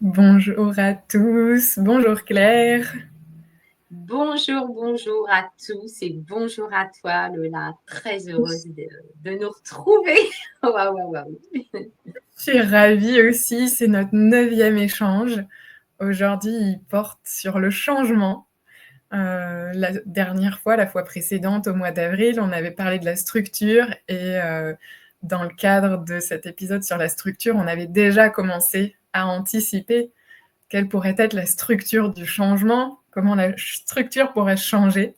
Bonjour à tous, bonjour Claire. Bonjour à tous et bonjour à toi Lola, très heureuse de nous retrouver. Waouh, waouh, waouh. Je suis ravie aussi, c'est notre 9e échange. Aujourd'hui, il porte sur le changement. La dernière fois, la fois précédente, au mois d'avril, on avait parlé de la structure et dans le cadre de cet épisode sur la structure, on avait déjà commencé à anticiper quelle pourrait être la structure du changement, comment la structure pourrait changer.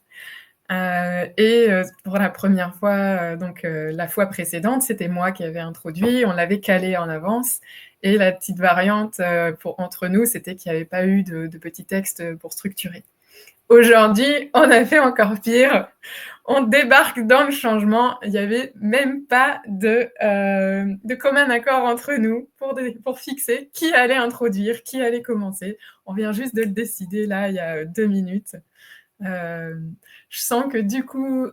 Pour la première fois, la fois précédente, c'était moi qui avais introduit, on l'avait calé en avance. Et la petite variante entre nous, c'était qu'il n'y avait pas eu de petit texte pour structurer. Aujourd'hui, on a fait encore pire. On débarque dans le changement. Il n'y avait même pas de commun accord entre nous pour fixer qui allait introduire, qui allait commencer. On vient juste de le décider là, il y a 2 minutes. Je sens que du coup,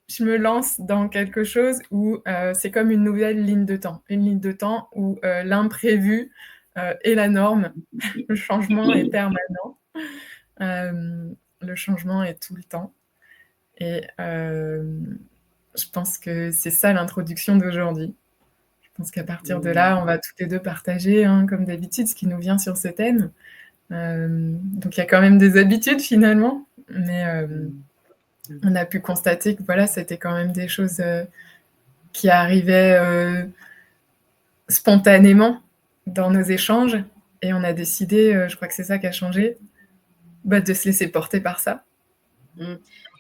je me lance dans quelque chose où c'est comme une nouvelle ligne de temps. Une ligne de temps où l'imprévu est la norme. Le changement est permanent. Le changement est tout le temps. Et je pense que c'est ça l'introduction d'aujourd'hui. Je pense qu'à partir de là, on va toutes les deux partager, comme d'habitude, ce qui nous vient sur ce thème. Donc il y a quand même des habitudes finalement, mais on a pu constater que voilà, c'était quand même des choses qui arrivaient spontanément dans nos échanges. Et on a décidé, je crois que c'est ça qui a changé, de se laisser porter par ça.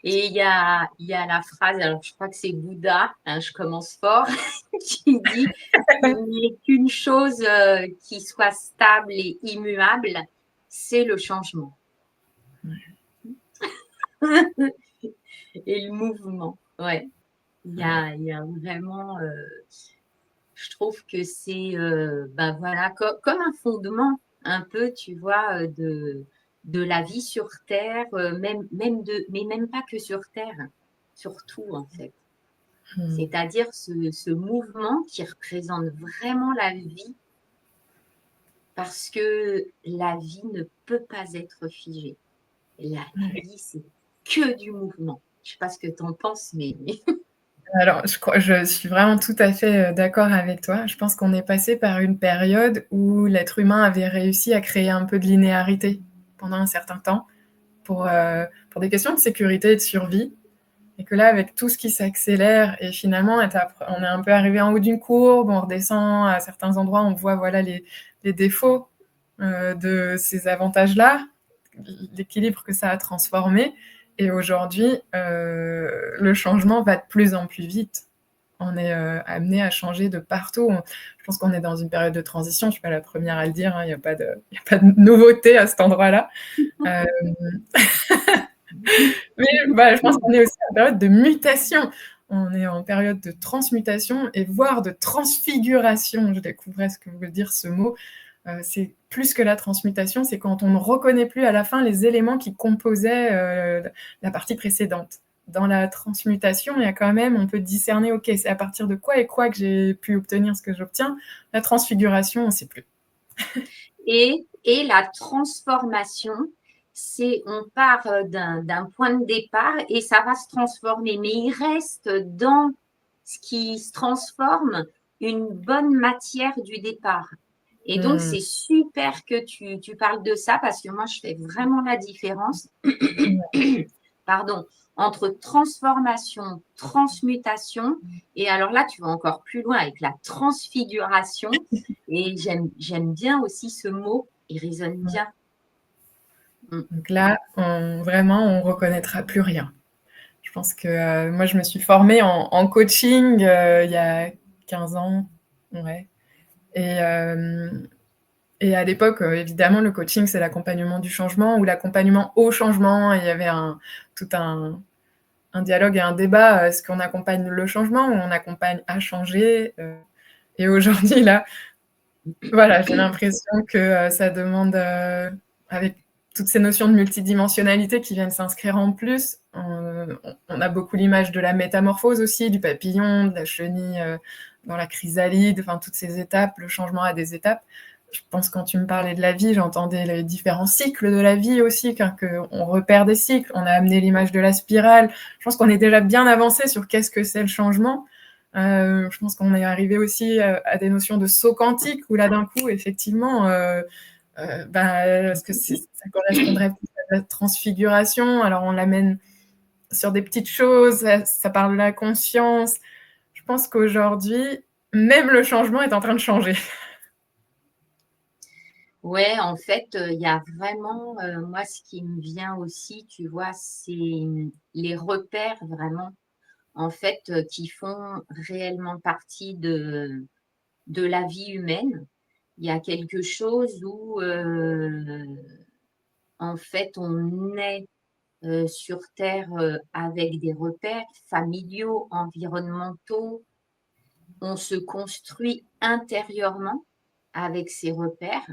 Et il y a la phrase, alors je crois que c'est Bouddha, hein, je commence fort, qui dit il n'y a qu'une chose qui soit stable et immuable, c'est le changement. Et le mouvement, ouais. Il y a vraiment, je trouve que c'est voilà, comme un fondement un peu, tu vois, de la vie sur Terre, mais même pas que sur Terre, sur tout en fait. C'est-à-dire ce mouvement qui représente vraiment la vie, parce que la vie ne peut pas être figée. La vie, c'est que du mouvement. Je ne sais pas ce que tu en penses, mais Alors, je suis vraiment tout à fait d'accord avec toi. Je pense qu'on est passé par une période où l'être humain avait réussi à créer un peu de linéarité pendant un certain temps pour des questions de sécurité et de survie. Et que là, avec tout ce qui s'accélère, et finalement, on est un peu arrivé en haut d'une courbe, on redescend à certains endroits, on voit voilà les défauts de ces avantages-là, l'équilibre que ça a transformé. Et aujourd'hui, le changement va de plus en plus vite. On est amené à changer de partout. Je pense qu'on est dans une période de transition. Je ne suis pas la première à le dire. Il n'y a pas de nouveauté à cet endroit-là. Euh, mais je pense qu'on est aussi en période de mutation. On est en période de transmutation et voire de transfiguration. Je découvrais ce que veut dire ce mot. C'est plus que la transmutation, c'est quand on ne reconnaît plus à la fin les éléments qui composaient la partie précédente. Dans la transmutation, il y a quand même, on peut discerner, ok, c'est à partir de quoi et quoi que j'ai pu obtenir ce que j'obtiens. La transfiguration, on ne sait plus. et la transformation, on part d'un point de départ et ça va se transformer, mais il reste dans ce qui se transforme une bonne matière du départ. Et donc, c'est super que tu parles de ça parce que moi, je fais vraiment la différence pardon, entre transformation, transmutation. Et alors là, tu vas encore plus loin avec la transfiguration. Et j'aime bien aussi ce mot, il résonne bien. Donc là, vraiment, on ne reconnaîtra plus rien. Je pense que moi, je me suis formée en coaching il y a 15 ans. Ouais. Et à l'époque, évidemment, le coaching, c'est l'accompagnement du changement ou l'accompagnement au changement. Et il y avait tout un dialogue et un débat. Est-ce qu'on accompagne le changement ou on accompagne à changer Et aujourd'hui, là, voilà, j'ai l'impression que ça demande, avec toutes ces notions de multidimensionnalité qui viennent s'inscrire en plus, on a beaucoup l'image de la métamorphose aussi, du papillon, de la chenille dans la chrysalide, enfin toutes ces étapes, le changement a des étapes. je pense quand tu me parlais de la vie, j'entendais les différents cycles de la vie aussi, qu'on repère des cycles. On a amené l'image de la spirale. Je pense qu'on est déjà bien avancé sur qu'est-ce que c'est le changement. Je pense qu'on est arrivé aussi à des notions de saut quantique, où là, d'un coup, effectivement, est-ce que ça correspondrait plus à la transfiguration? Alors, on l'amène sur des petites choses, ça parle de la conscience. Je pense qu'aujourd'hui, même le changement est en train de changer. Ouais, en fait, il y a vraiment, moi, ce qui me vient aussi, tu vois, c'est les repères vraiment, en fait, qui font réellement partie de la vie humaine. Il y a quelque chose où, en fait, on est sur Terre avec des repères familiaux, environnementaux. On se construit intérieurement avec ces repères.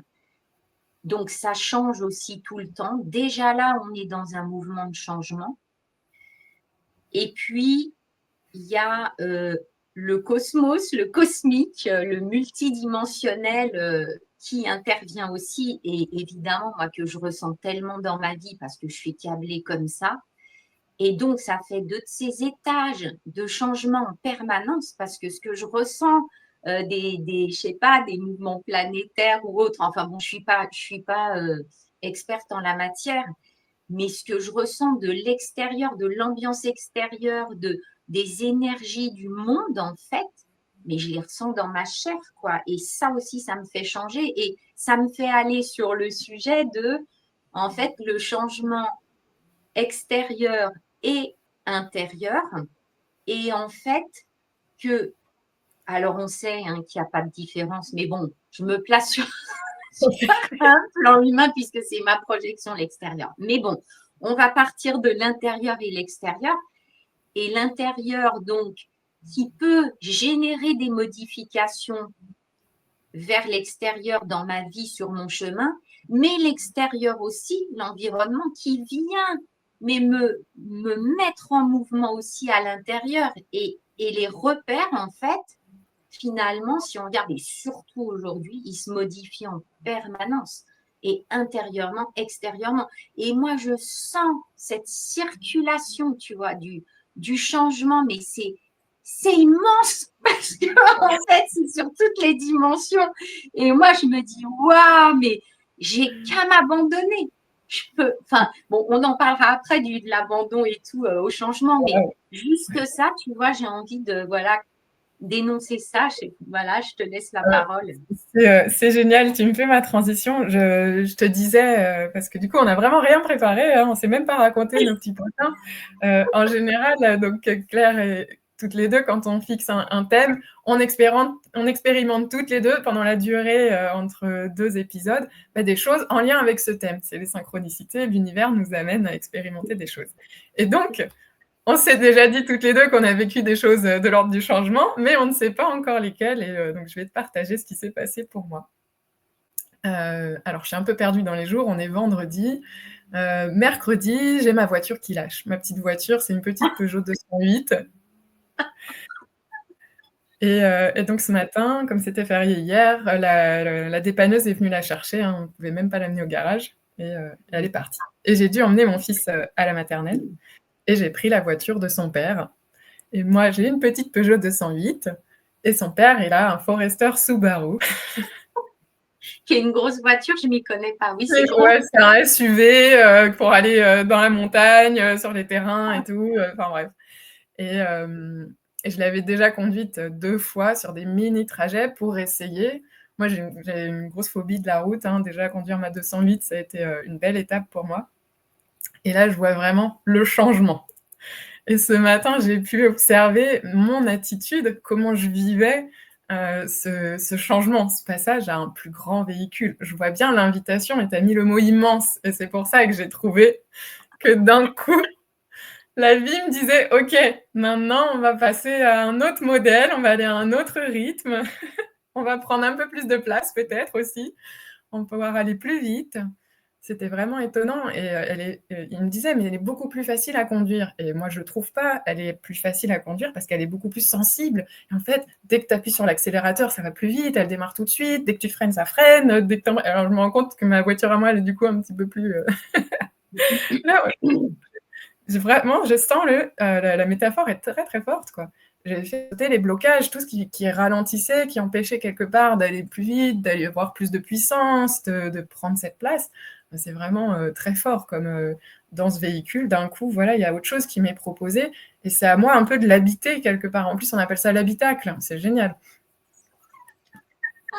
Donc, ça change aussi tout le temps. Déjà là, on est dans un mouvement de changement. Et puis, il y a le cosmos, le cosmique, le multidimensionnel qui intervient aussi. Et évidemment, moi, que je ressens tellement dans ma vie parce que je suis câblée comme ça. Et donc, ça fait de ces étages de changement en permanence parce que ce que je ressens je sais pas, des mouvements planétaires ou autres, enfin bon, je suis pas experte en la matière, mais ce que je ressens de l'extérieur, de l'ambiance extérieure, des énergies du monde, en fait, mais je les ressens dans ma chair, quoi. Et ça aussi, ça me fait changer et ça me fait aller sur le sujet de, en fait, le changement extérieur et intérieur. Et en fait, que, alors on sait qu'il n'y a pas de différence, mais bon, je me place sur un plan humain puisque c'est ma projection l'extérieur. Mais bon, on va partir de l'intérieur et l'extérieur. Et l'intérieur, donc, qui peut générer des modifications vers l'extérieur dans ma vie sur mon chemin, mais l'extérieur aussi, l'environnement qui vient me mettre en mouvement aussi à l'intérieur et les repères, en fait, finalement, si on regarde, et surtout aujourd'hui, ils se modifient en permanence, et intérieurement, extérieurement. Et moi, je sens cette circulation, tu vois, du changement, mais c'est immense parce que en fait, c'est sur toutes les dimensions. Et moi, je me dis, waouh, mais j'ai qu'à m'abandonner. Je peux, enfin, bon, on en parlera après de l'abandon et tout au changement, mais juste ça, tu vois, j'ai envie de, voilà, dénoncer ça. Voilà, je te laisse la parole. C'est génial, tu me fais ma transition. Je te disais, parce que du coup, on n'a vraiment rien préparé, hein, on ne s'est même pas raconté nos petits potins. En général, donc Claire et toutes les deux, quand on fixe un thème, on expérimente toutes les deux pendant la durée entre 2 épisodes des choses en lien avec ce thème. C'est les synchronicités, l'univers nous amène à expérimenter des choses. Et donc, on s'est déjà dit toutes les deux qu'on a vécu des choses de l'ordre du changement, mais on ne sait pas encore lesquelles. Et donc, je vais te partager ce qui s'est passé pour moi. Alors, je suis un peu perdue dans les jours. On est vendredi. Mercredi, j'ai ma voiture qui lâche. Ma petite voiture, c'est une petite Peugeot 208. Et donc, ce matin, comme c'était férié hier, la dépanneuse est venue la chercher. Hein, on ne pouvait même pas l'amener au garage. Et elle est partie. Et j'ai dû emmener mon fils à la maternelle. Et j'ai pris la voiture de son père. Et moi, j'ai une petite Peugeot 208. Et son père, il a un Forester Subaru. Qui est une grosse voiture, je ne m'y connais pas. Oui, c'est gros. Ouais, c'est un SUV pour aller dans la montagne, sur les terrains et tout. Enfin bref. Et je l'avais déjà conduite 2 fois sur des mini-trajets pour essayer. Moi, j'ai une grosse phobie de la route. Hein. Déjà, conduire ma 208, ça a été une belle étape pour moi. Et là, je vois vraiment le changement. Et ce matin, j'ai pu observer mon attitude, comment je vivais ce changement, ce passage à un plus grand véhicule. Je vois bien l'invitation et tu as mis le mot immense. Et c'est pour ça que j'ai trouvé que d'un coup, la vie me disait, OK, maintenant, on va passer à un autre modèle, on va aller à un autre rythme, on va prendre un peu plus de place peut-être aussi, on va pouvoir aller plus vite. C'était vraiment étonnant et il me disait: «Mais elle est beaucoup plus facile à conduire» et moi je trouve pas. Elle est plus facile à conduire parce qu'elle est beaucoup plus sensible et en fait, dès que tu appuies sur l'accélérateur, ça va plus vite, elle démarre tout de suite, dès que tu freines, ça freine, dès que tu alors je me rends compte que ma voiture à moi, elle est du coup un petit peu plus, là, ouais, vraiment, je sens la métaphore est très, très forte, quoi. J'ai fait sauter les blocages, tout ce qui ralentissait, qui empêchait quelque part d'aller plus vite, d'aller avoir plus de puissance, de prendre cette place. C'est vraiment, très fort comme, dans ce véhicule, d'un coup, voilà, il y a autre chose qui m'est proposé et c'est à moi un peu de l'habiter quelque part. En plus, on appelle ça l'habitacle, c'est génial.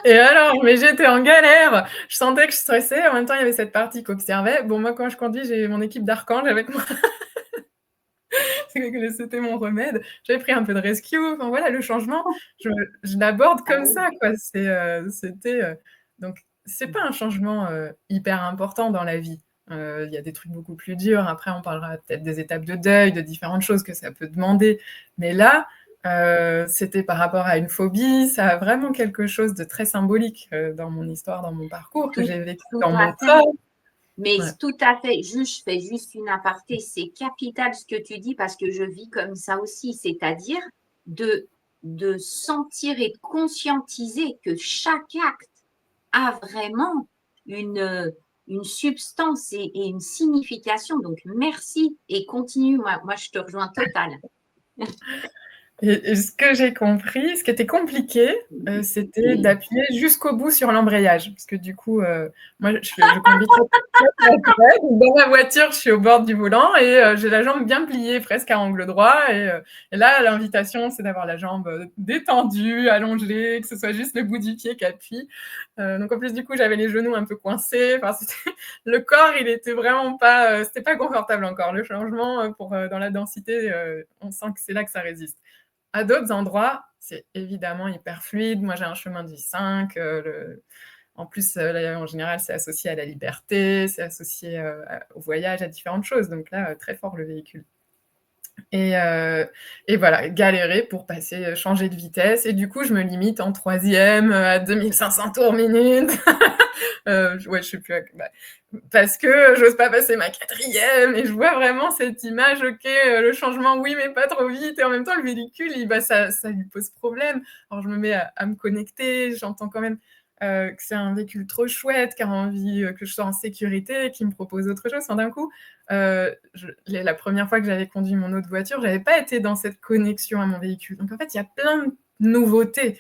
Et alors, mais j'étais en galère! Je sentais que je stressais, en même temps, il y avait cette partie qui observait. Bon, moi, quand je conduis, j'ai mon équipe d'archanges avec moi. C'était mon remède. J'avais pris un peu de rescue. Enfin voilà, le changement, je, je l'aborde Ah comme oui, ça, quoi. C'était donc c'est pas un changement hyper important dans la vie. Il y a des trucs beaucoup plus durs. Après, on parlera peut-être des étapes de deuil, de différentes choses que ça peut demander. Mais là, c'était par rapport à une phobie. Ça a vraiment quelque chose de très symbolique dans mon histoire, dans mon parcours que tout, j'ai vécu tout dans mon à fait. corps. Mais Ouais. tout à fait, je fais juste une aparté, c'est capital ce que tu dis parce que je vis comme ça aussi, c'est-à-dire de, de sentir et de conscientiser que chaque acte a vraiment une substance et une signification. Donc, merci et continue. Moi, je te rejoins total. Et ce que j'ai compris, ce qui était compliqué, c'était d'appuyer jusqu'au bout sur l'embrayage. Parce que du coup, moi, je conduis très, très, très près. Donc dans ma voiture, je suis au bord du volant et j'ai la jambe bien pliée, presque à angle droit. Et là, l'invitation, c'est d'avoir la jambe détendue, allongée, que ce soit juste le bout du pied qui appuie. Donc en plus, du coup, j'avais les genoux un peu coincés. Enfin, le corps, il était vraiment pas, c'était pas confortable encore. Le changement dans la densité, on sent que c'est là que ça résiste. À d'autres endroits, c'est évidemment hyper fluide. Moi, j'ai un chemin de vie 5. En plus, là, en général, c'est associé à la liberté, c'est associé au voyage, à différentes choses. Donc là, très fort le véhicule. Et voilà, galérer pour passer, changer de vitesse. Et du coup, je me limite en troisième à 2500 tours minute. Ouais, je sais plus. Bah, parce que j'ose pas passer ma quatrième et je vois vraiment cette image, ok, le changement, oui, mais pas trop vite. Et en même temps, le véhicule, ça lui pose problème. Alors, je me mets à me connecter, j'entends quand même que c'est un véhicule trop chouette, qui a envie que je sois en sécurité, qui me propose autre chose. Enfin, d'un coup, la première fois que j'avais conduit mon autre voiture, j'avais pas été dans cette connexion à mon véhicule. Donc, en fait, il y a plein de nouveautés.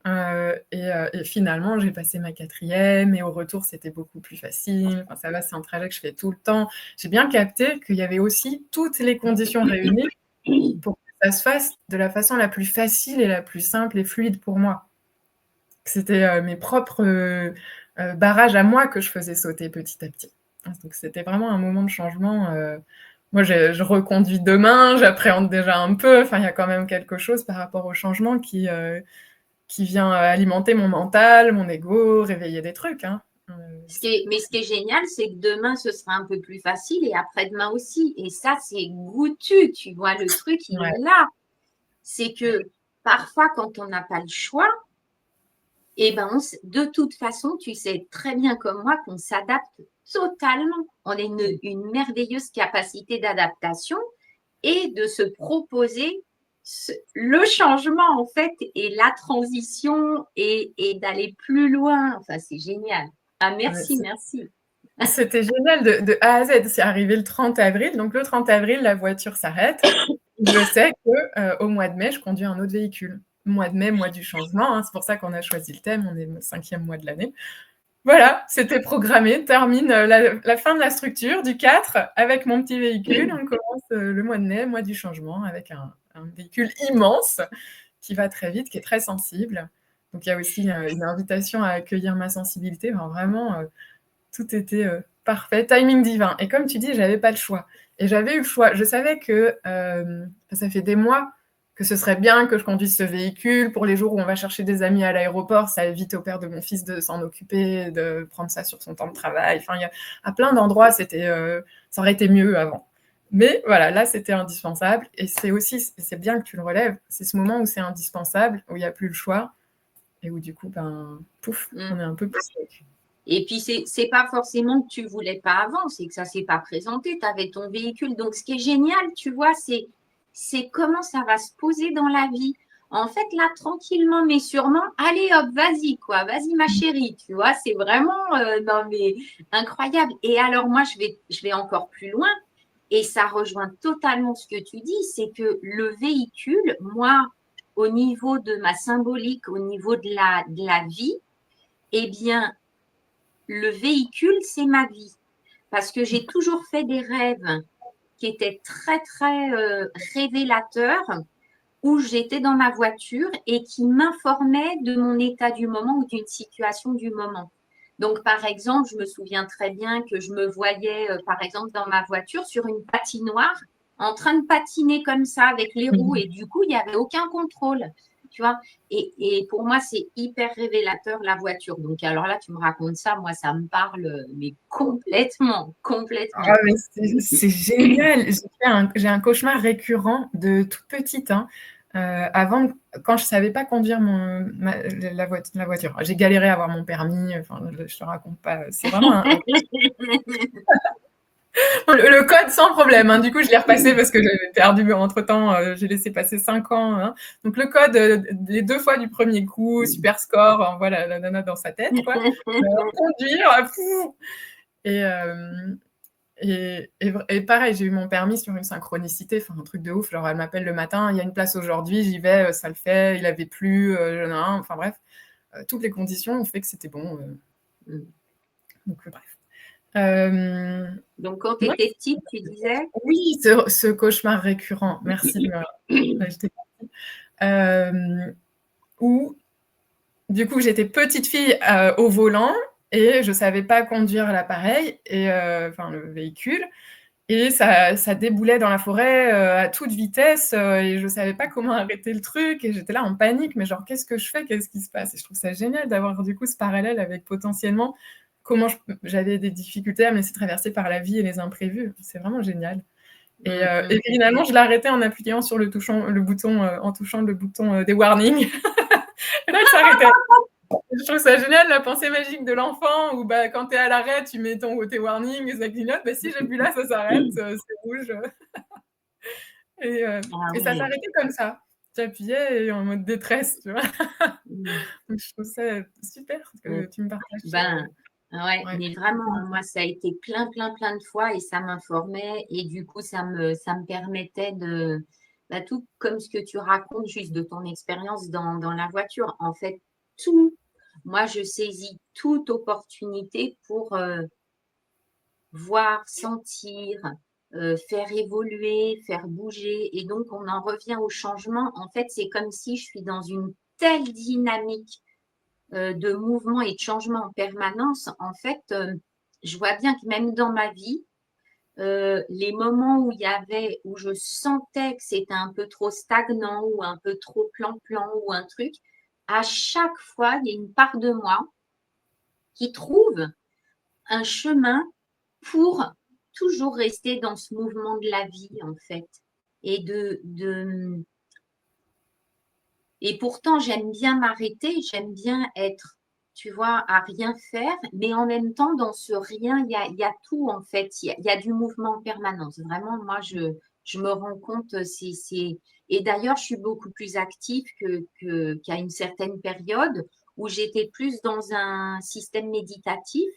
Et finalement, j'ai passé ma quatrième et au retour, c'était beaucoup plus facile. Enfin, ça va, c'est un trajet que je fais tout le temps. J'ai bien capté qu'il y avait aussi toutes les conditions réunies pour que ça se fasse de la façon la plus facile et la plus simple et fluide pour moi. C'était mes propres barrages à moi que je faisais sauter petit à petit. Donc c'était vraiment un moment de changement. Moi, je reconduis demain, j'appréhende déjà un peu. Enfin, il y a quand même quelque chose par rapport au changement qui vient alimenter mon mental, mon ego, réveiller des trucs. Hein. Mais ce qui est génial, c'est que demain, ce sera un peu plus facile et après-demain aussi. Et ça, c'est goûtu, tu vois, le truc, il Ouais. est là. C'est que parfois, quand on n'a pas le choix, eh ben, de toute façon, tu sais très bien comme moi qu'on s'adapte totalement. On a une merveilleuse capacité d'adaptation et de se proposer le changement, en fait, et la transition et d'aller plus loin. Enfin, c'est génial. Ah, Ouais, merci, merci. c'était génial de A à Z. C'est arrivé le 30 avril. Donc, le 30 avril, la voiture s'arrête. Je sais qu'au mois de mai, je conduis un autre véhicule. Mois de mai, mois du changement. Hein. C'est pour ça qu'on a choisi le thème. On est le 5e mois de l'année. Voilà, c'était programmé. Termine la fin de la structure du 4 avec mon petit véhicule. On commence le mois de mai, mois du changement, avec un véhicule immense qui va très vite, qui est très sensible. Donc il y a aussi une invitation à accueillir ma sensibilité. Enfin, vraiment, tout était parfait, timing divin. Et comme tu dis, j'avais pas le choix. Et j'avais eu le choix. Je savais que ça fait des mois que ce serait bien que je conduise ce véhicule pour les jours où on va chercher des amis à l'aéroport. Ça évite au père de mon fils de s'en occuper, de prendre ça sur son temps de travail. Enfin, à plein d'endroits, ça aurait été mieux avant. Mais voilà, là, c'était indispensable. Et c'est bien que tu le relèves, c'est ce moment où c'est indispensable, où il n'y a plus le choix, et où du coup, pouf, on est un peu plus sec. Et puis, c'est pas forcément que tu voulais pas avant, c'est que ça s'est pas présenté, tu avais ton véhicule. Donc, ce qui est génial, tu vois, c'est comment ça va se poser dans la vie. En fait, là, tranquillement, mais sûrement, allez hop, vas-y, quoi, vas-y, ma chérie, tu vois, c'est vraiment non, mais incroyable. Et alors, moi, je vais encore plus loin, et ça rejoint totalement ce que tu dis, c'est que le véhicule, moi, au niveau de ma symbolique, au niveau de la vie, eh bien, le véhicule, c'est ma vie. Parce que j'ai toujours fait des rêves qui étaient très, très révélateurs, où j'étais dans ma voiture et qui m'informaient de mon état du moment ou d'une situation du moment. Donc, par exemple, je me souviens très bien que je me voyais, par exemple, dans ma voiture sur une patinoire, en train de patiner comme ça avec les roues, et du coup, il n'y avait aucun contrôle. Tu vois, et pour moi, c'est hyper révélateur la voiture. Donc, alors là, tu me racontes ça, moi, ça me parle, mais complètement, Ah, complètement. mais c'est génial. J'ai un cauchemar récurrent de toute petite, hein. Avant, quand je savais pas conduire la voiture. J'ai galéré à avoir mon permis, enfin, je te raconte pas. C'est vraiment le code sans problème, hein. Du coup, je l'ai repassé parce que j'avais perdu entre-temps, j'ai laissé passer 5 ans, hein. Donc le code, les 2 fois du premier coup, super score, envoie la nana dans sa tête, quoi. Conduire, et hem et pareil, j'ai eu mon permis sur une synchronicité, enfin un truc de ouf. Genre, elle m'appelle le matin, il y a une place aujourd'hui, j'y vais, ça le fait, il avait plu, enfin bref, toutes les conditions ont fait que c'était bon. Donc, bref. Donc, quand tu Ouais, étais petite, tu disais? oui, ce cauchemar récurrent, merci de me. Ouais, où, du coup, j'étais petite fille au volant et je savais pas conduire l'appareil, et enfin le véhicule. Et ça déboulait dans la forêt à toute vitesse, et je savais pas comment arrêter le truc, et j'étais là en panique, mais genre qu'est-ce que je fais? Qu'est-ce qui se passe? Et je trouve ça génial d'avoir du coup ce parallèle avec potentiellement comment j'avais des difficultés à me laisser traverser par la vie et les imprévus. C'est vraiment génial. Et finalement, je l'ai arrêté en appuyant sur le bouton, en touchant le bouton des warnings. Et là, ça s'arrêtait. Je trouve ça génial, la pensée magique de l'enfant, où bah, quand tu es à l'arrêt, tu mets tes warnings et ça clignote. Bah, si j'appuie là, ça s'arrête, c'est rouge. Et, euh, Ah et ça ouais. s'arrêtait comme ça. J'appuyais et en mode détresse, tu vois. Donc, je trouve ça super que tu me partages. Ben, ouais, Ouais. mais vraiment, moi, ça a été plein, plein, plein de fois et ça m'informait et du coup, ça me permettait de, bah, tout comme ce que tu racontes juste de ton expérience dans la voiture. En fait, tout, moi, je saisis toute opportunité pour voir, sentir, faire évoluer, faire bouger. Et donc, on en revient au changement. En fait, c'est comme si je suis dans une telle dynamique de mouvement et de changement en permanence. En fait, je vois bien que même dans ma vie, les moments où je sentais que c'était un peu trop stagnant ou un peu trop plan-plan ou un truc, à chaque fois, il y a une part de moi qui trouve un chemin pour toujours rester dans ce mouvement de la vie, en fait. Et et pourtant, j'aime bien m'arrêter, j'aime bien être, tu vois, à rien faire, mais en même temps, dans ce rien, il y a tout, en fait. Il y a du mouvement en permanence. Vraiment, moi, je me rends compte, et d'ailleurs, je suis beaucoup plus active qu'à une certaine période où j'étais plus dans un système méditatif,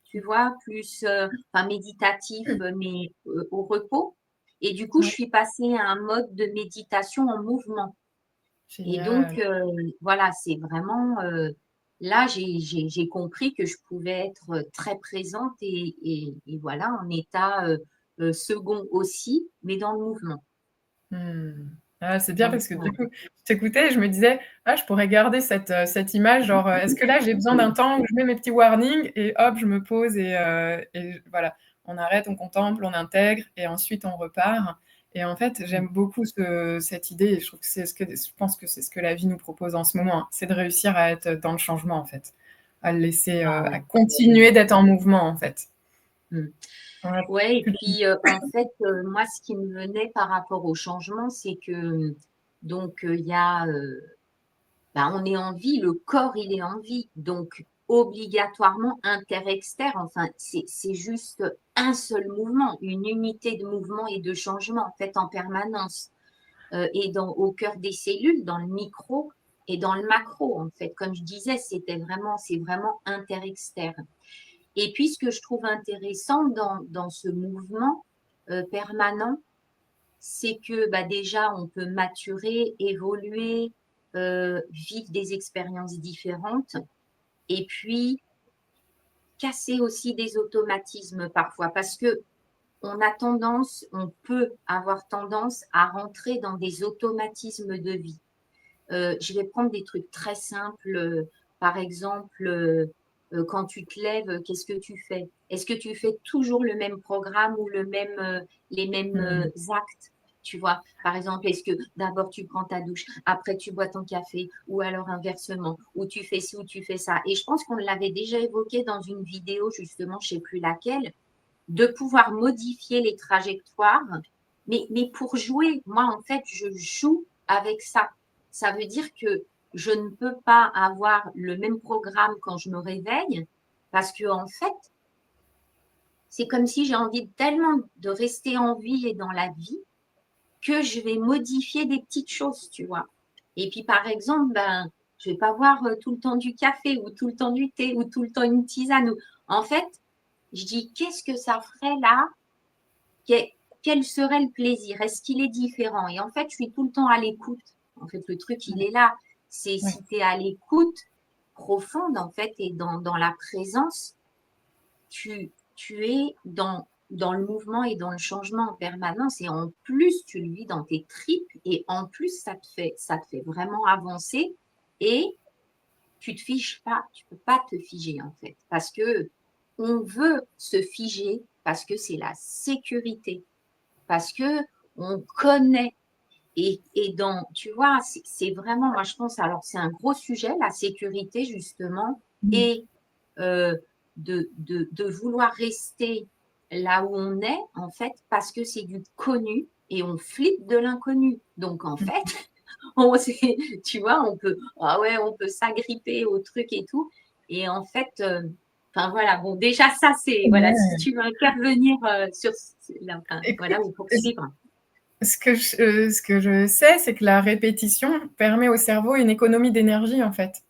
tu vois, plus enfin, méditatif, mais au repos. Et du coup, je Ouais, suis passée à un mode de méditation en mouvement. Et donc, génial. voilà, c'est vraiment, là, j'ai compris que je pouvais être très présente et voilà, en état second aussi, mais dans le mouvement. Hmm. Ah, c'est bien Donc, parce que du coup, je t'écoutais et je me disais, ah, je pourrais garder cette image, genre, est-ce que là, j'ai besoin d'un temps où je mets mes petits warnings et hop, je me pose et voilà, on arrête, on contemple, on intègre et ensuite on repart. Et en fait, j'aime beaucoup cette idée et je trouve que je pense que c'est ce que la vie nous propose en ce moment, hein. C'est de réussir à être dans le changement, en fait, à le laisser, ah à ouais. continuer d'être en mouvement, en fait. Mm. Voilà. Ouais, et puis en fait, moi, ce qui me venait par rapport au changement, c'est que donc il y a, bah, on est en vie, le corps, il est en vie. Donc, obligatoirement inter-exter. Enfin, c'est juste un seul mouvement, une unité de mouvement et de changement faite en permanence. Et au cœur des cellules, dans le micro et dans le macro, en fait. Comme je disais, c'est vraiment inter-exter. Et puis, ce que je trouve intéressant dans ce mouvement permanent, c'est que déjà, on peut maturer, évoluer, vivre des expériences différentes et puis casser aussi des automatismes parfois parce que on peut avoir tendance à rentrer dans des automatismes de vie. Je vais prendre des trucs très simples. Par exemple, quand tu te lèves, qu'est-ce que tu fais? Est-ce que tu fais toujours le même programme ou les mêmes actes? Tu vois, par exemple, est-ce que d'abord tu prends ta douche, après tu bois ton café, ou alors inversement, ou tu fais ci ou tu fais ça. Et je pense qu'on l'avait déjà évoqué dans une vidéo, justement, je ne sais plus laquelle, de pouvoir modifier les trajectoires. Mais pour jouer, moi, en fait, je joue avec ça. Ça veut dire que je ne peux pas avoir le même programme quand je me réveille parce que, en fait, c'est comme si j'ai envie tellement de rester en vie et dans la vie que je vais modifier des petites choses, tu vois. Et puis, par exemple, je ne vais pas boire tout le temps du café ou tout le temps du thé ou tout le temps une tisane. En fait, je dis, qu'est-ce que ça ferait là? Quel serait le plaisir? Est-ce qu'il est différent? Et en fait, je suis tout le temps à l'écoute. En fait, le truc, il est là. C'est si tu es à l'écoute profonde, en fait, et dans la présence, tu es dans le mouvement et dans le changement en permanence. Et en plus, tu le vis dans tes tripes. Et en plus, ça te fait vraiment avancer. Et tu te figes pas. Tu peux pas te figer, en fait. Parce que on veut se figer parce que c'est la sécurité. Parce que on connaît et tu vois, c'est vraiment, moi je pense, alors c'est un gros sujet, la sécurité justement, et de vouloir rester là où on est, en fait, parce que c'est du connu et on flippe de l'inconnu. Donc en fait, tu vois, on peut s'agripper au truc et tout. Et en fait, enfin voilà, bon, déjà ça, c'est, voilà, si tu veux intervenir sur, voilà, ou poursuivre. Ce que je sais, c'est que la répétition permet au cerveau une économie d'énergie, en fait.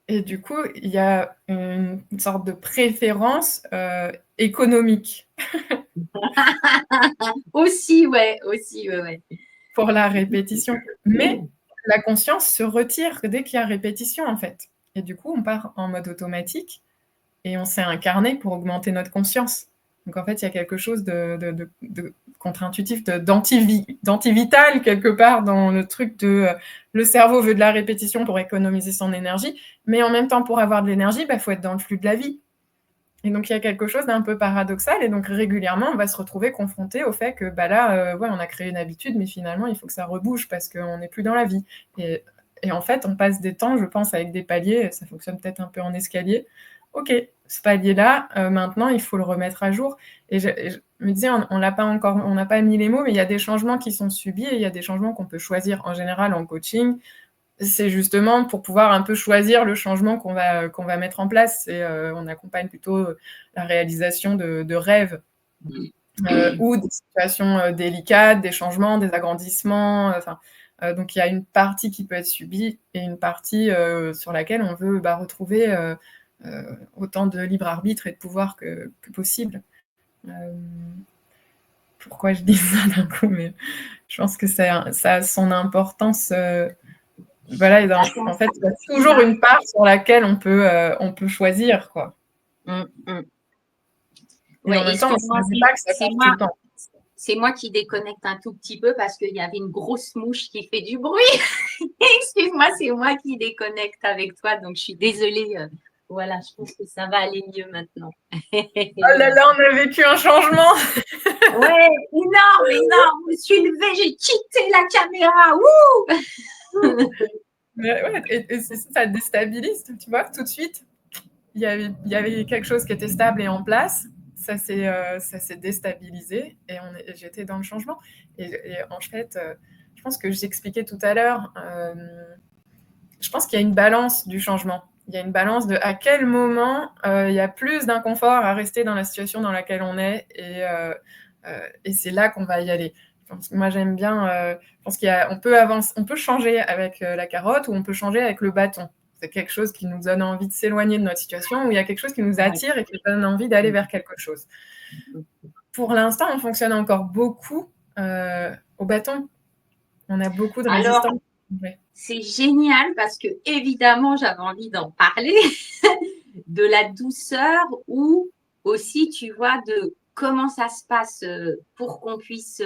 Et du coup, il y a une sorte de préférence économique. Aussi, ouais. Pour la répétition. Mais la conscience se retire dès qu'il y a répétition, en fait. Et du coup, on part en mode automatique et on s'est incarné pour augmenter notre conscience. Donc en fait, il y a quelque chose de contre-intuitif, d'antivital quelque part dans le truc de le cerveau veut de la répétition pour économiser son énergie, mais en même temps, pour avoir de l'énergie, il faut être dans le flux de la vie. Et donc il y a quelque chose d'un peu paradoxal, et donc régulièrement, on va se retrouver confronté au fait que là, on a créé une habitude, mais finalement, il faut que ça rebouge parce qu'on n'est plus dans la vie. Et en fait, on passe des temps, je pense, avec des paliers, ça fonctionne peut-être un peu en escalier. Ok, ce palier-là, maintenant, il faut le remettre à jour. Et je me disais, on n'a pas mis les mots, mais il y a des changements qui sont subis et il y a des changements qu'on peut choisir en général en coaching. C'est justement pour pouvoir un peu choisir le changement qu'on va mettre en place. On accompagne plutôt la réalisation de rêves ou des situations délicates, des changements, des agrandissements. Donc il y a une partie qui peut être subie et une partie sur laquelle on veut retrouver autant de libre arbitre et de pouvoir que possible. Pourquoi je dis ça d'un coup, mais je pense que ça a son importance. Voilà, en fait, il y a toujours une part sur laquelle on peut choisir, quoi. Et en même temps, on ne dit pas que ça change tout le temps. C'est moi qui déconnecte un tout petit peu parce qu'il y avait une grosse mouche qui fait du bruit. Excuse-moi, c'est moi qui déconnecte avec toi, donc je suis désolée. Voilà, je pense que ça va aller mieux maintenant. Oh là là, on a vécu un changement. Ouais, énorme. Je me suis levée, j'ai quitté la caméra. Et ça déstabilise, tu vois, tout de suite. Il y avait quelque chose qui était stable et en place. Ça s'est déstabilisé et j'étais dans le changement. Et en fait, je pense que j'expliquais tout à l'heure, je pense qu'il y a une balance du changement. Il y a une balance de à quel moment il y a plus d'inconfort à rester dans la situation dans laquelle on est, et c'est là qu'on va y aller. Moi, j'aime bien. Je pense on peut changer avec la carotte ou on peut changer avec le bâton. C'est quelque chose qui nous donne envie de s'éloigner de notre situation, ou il y a quelque chose qui nous attire et qui nous donne envie d'aller vers quelque chose. Pour l'instant, on fonctionne encore beaucoup au bâton. On a beaucoup de Alors, résistance. Ouais. c'est génial parce que, évidemment, j'avais envie d'en parler de la douceur ou aussi, tu vois, de comment ça se passe pour qu'on puisse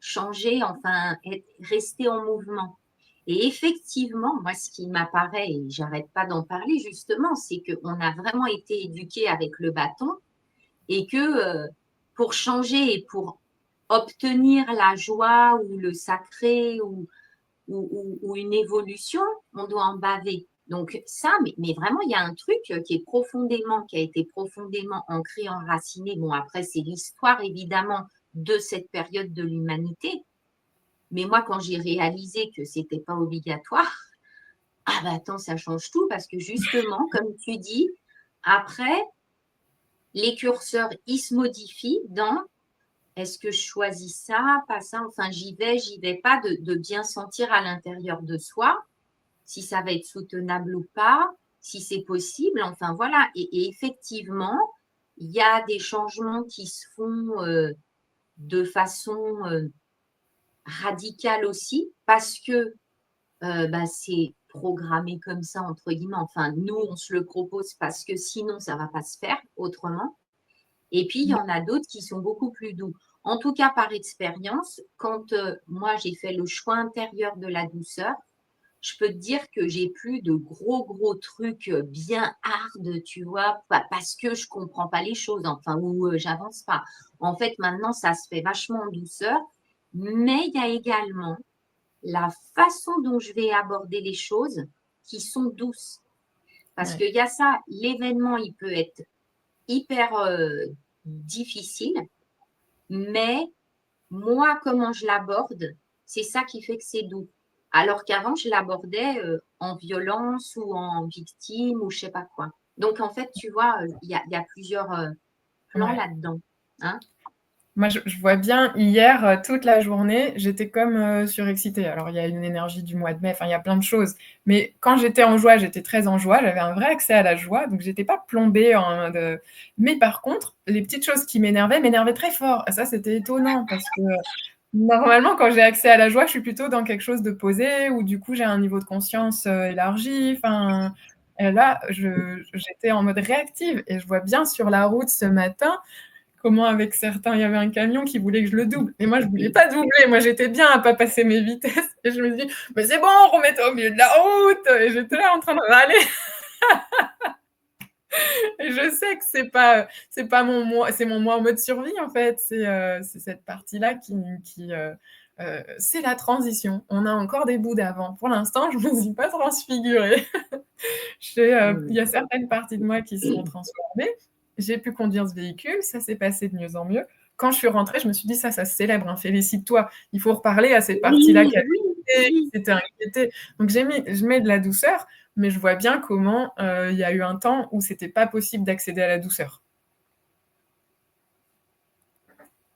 changer, enfin, rester en mouvement. Et effectivement, moi, ce qui m'apparaît, et j'arrête pas d'en parler justement, c'est qu'on a vraiment été éduqués avec le bâton et que pour changer et pour obtenir la joie ou le sacré ou une évolution, on doit en baver. Donc ça, mais vraiment, il y a un truc qui a été profondément ancré, enraciné. Bon, après, c'est l'histoire, évidemment, de cette période de l'humanité. Mais moi, quand j'ai réalisé que c'était pas obligatoire, ah bah attends, ça change tout parce que justement, comme tu dis, après, les curseurs, ils se modifient dans est-ce que je choisis ça, pas ça, enfin j'y vais pas, de bien sentir à l'intérieur de soi si ça va être soutenable ou pas, si c'est possible, enfin voilà. Et effectivement, il y a des changements qui se font de façon radicale aussi parce que c'est programmé comme ça, entre guillemets. Enfin, nous, on se le propose parce que sinon, ça ne va pas se faire autrement. Et puis, il y en a d'autres qui sont beaucoup plus doux. En tout cas, par expérience, quand moi, j'ai fait le choix intérieur de la douceur, je peux te dire que j'ai plus de gros trucs bien hard, tu vois, parce que je comprends pas les choses, enfin, ou j'avance pas. En fait, maintenant, ça se fait vachement en douceur, mais il y a également la façon dont je vais aborder les choses qui sont douces. Parce Ouais. qu'il y a ça, l'événement, il peut être hyper difficile, mais moi, comment je l'aborde, c'est ça qui fait que c'est doux. Alors qu'avant, je l'abordais en violence ou en victime ou je sais pas quoi. Donc, en fait, tu vois, il y a plusieurs plans Ouais. là-dedans. Hein. Moi, je vois bien, hier, toute la journée, j'étais comme surexcitée. Alors, il y a une énergie du mois de mai, enfin, il y a plein de choses. Mais quand j'étais en joie, j'étais très en joie, j'avais un vrai accès à la joie, donc j'étais pas plombée en mode. Mais par contre, les petites choses qui m'énervaient très fort. Et ça, c'était étonnant parce que normalement, quand j'ai accès à la joie, je suis plutôt dans quelque chose de posé, où du coup, j'ai un niveau de conscience élargi. Enfin, et là, j'étais en mode réactive. Et je vois bien sur la route ce matin comment avec certains, il y avait un camion qui voulait que je le double. Et moi, je voulais pas doubler. Moi, j'étais bien à pas passer mes vitesses. Et je me dis, mais c'est bon, remets-toi au milieu de la route. Et j'étais là en train de râler. Et je sais que c'est pas mon moi, c'est mon moi en mode survie en fait. C'est cette partie-là c'est la transition. On a encore des bouts d'avant. Pour l'instant, je me suis pas transfigurée. Il y a certaines parties de moi qui se sont transformées. J'ai pu conduire ce véhicule, ça s'est passé de mieux en mieux. Quand je suis rentrée, je me suis dit, ça se célèbre, hein, félicite-toi. Il faut reparler à ces parties-là Oui, qui avaient été, qui oui. s'étaient inquiétées. Donc je mets de la douceur, mais je vois bien comment il y a eu un temps où c'était pas possible d'accéder à la douceur.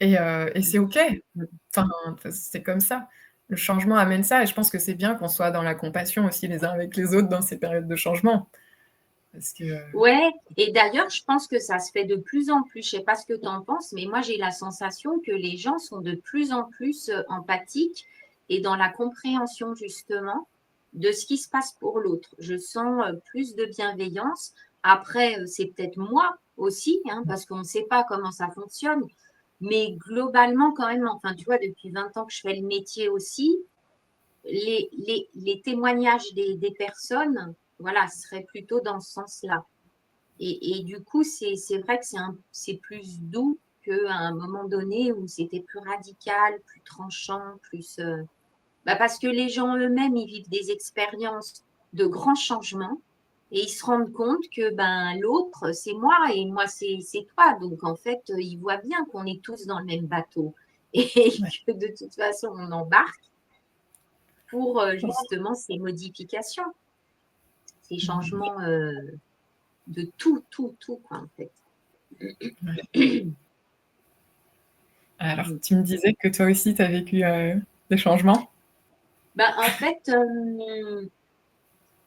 Et c'est OK. Enfin, c'est comme ça. Le changement amène ça, et je pense que c'est bien qu'on soit dans la compassion aussi les uns avec les autres dans ces périodes de changement. Parce que, Ouais, et d'ailleurs, je pense que ça se fait de plus en plus. Je sais pas ce que tu en penses, mais moi, j'ai la sensation que les gens sont de plus en plus empathiques et dans la compréhension, justement, de ce qui se passe pour l'autre. Je sens plus de bienveillance. Après, c'est peut-être moi aussi, hein, parce qu'on ne sait pas comment ça fonctionne. Mais globalement, quand même, enfin, tu vois, depuis 20 ans que je fais le métier aussi, les témoignages des personnes, voilà, seraient plutôt dans ce sens-là. Et du coup, c'est vrai que c'est plus doux qu'à un moment donné où c'était plus radical, plus tranchant, plus. Parce que les gens eux-mêmes, ils vivent des expériences de grands changements et ils se rendent compte que l'autre, c'est moi et moi, c'est toi. Donc, en fait, ils voient bien qu'on est tous dans le même bateau et ouais. que de toute façon, on embarque pour justement ces modifications. ces changements de tout, quoi, en fait. Alors, tu me disais que toi aussi, tu as vécu des changements? En fait,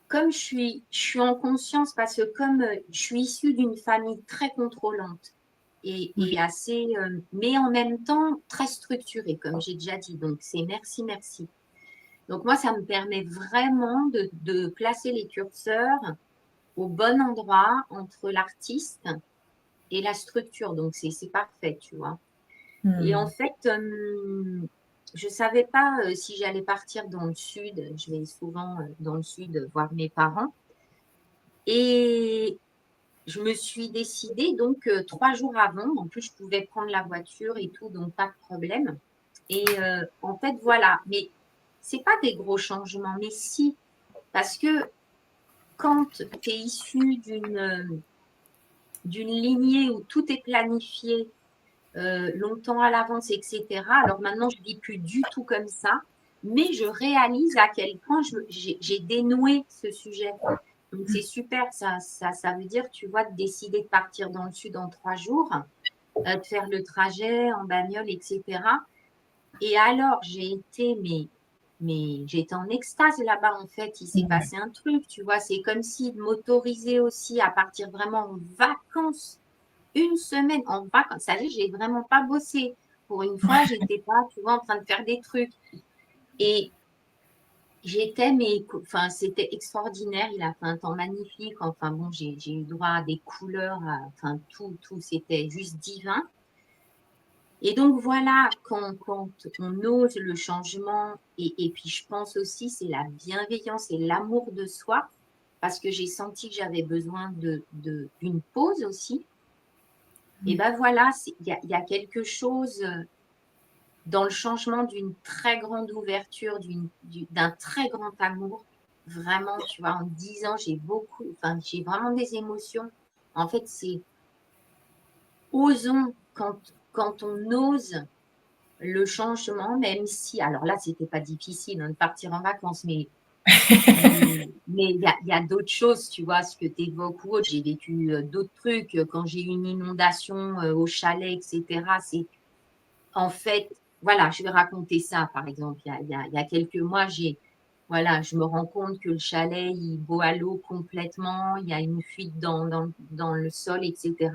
comme je suis en conscience, parce que comme je suis issue d'une famille très contrôlante et assez, mais en même temps très structurée, comme j'ai déjà dit. Donc, c'est merci, merci. Donc, moi, ça me permet vraiment de placer les curseurs au bon endroit entre l'artiste et la structure. Donc, c'est parfait, tu vois. Et en fait, je ne savais pas si j'allais partir dans le sud. Je vais souvent dans le sud voir mes parents. Et je me suis décidée, donc 3 jours avant, en plus je pouvais prendre la voiture et tout, donc pas de problème. Et en fait, voilà, mais ce n'est pas des gros changements, mais si, parce que quand tu es issu d'une lignée où tout est planifié longtemps à l'avance, etc., alors maintenant je ne vis plus du tout comme ça, mais je réalise à quel point j'ai dénoué ce sujet. Donc, c'est super, ça veut dire, tu vois, de décider de partir dans le sud en 3 jours, de faire le trajet en bagnole, etc. Et alors, j'ai été, mais j'étais en extase là-bas, en fait. Il s'est passé un truc, tu vois. C'est comme si de m'autoriser aussi à partir vraiment en vacances, une semaine en vacances. Ça y est, j'ai vraiment pas bossé. Pour une fois, j'étais pas, tu vois, en train de faire des trucs. Et j'étais, mais enfin, c'était extraordinaire. Il a fait un temps magnifique. Enfin, bon, j'ai eu droit à des couleurs, enfin, tout, c'était juste divin. Et donc, voilà, quand on ose le changement, et puis je pense aussi, c'est la bienveillance et l'amour de soi, parce que j'ai senti que j'avais besoin d'une pause aussi. Et ben voilà, il y a quelque chose dans le changement d'une très grande ouverture, d'un très grand amour. Vraiment, tu vois, en 10 ans, j'ai vraiment des émotions. En fait, c'est osons quand on ose le changement, même si, alors là, c'était pas difficile de partir en vacances, mais il y a d'autres choses, tu vois, ce que tu évoques ou autre. J'ai vécu d'autres trucs. Quand j'ai eu une inondation au chalet, etc., c'est en fait, voilà, je vais raconter ça, par exemple. Il y a quelques mois, voilà, je me rends compte que le chalet, il bout à l'eau complètement. Il y a une fuite dans le sol, etc.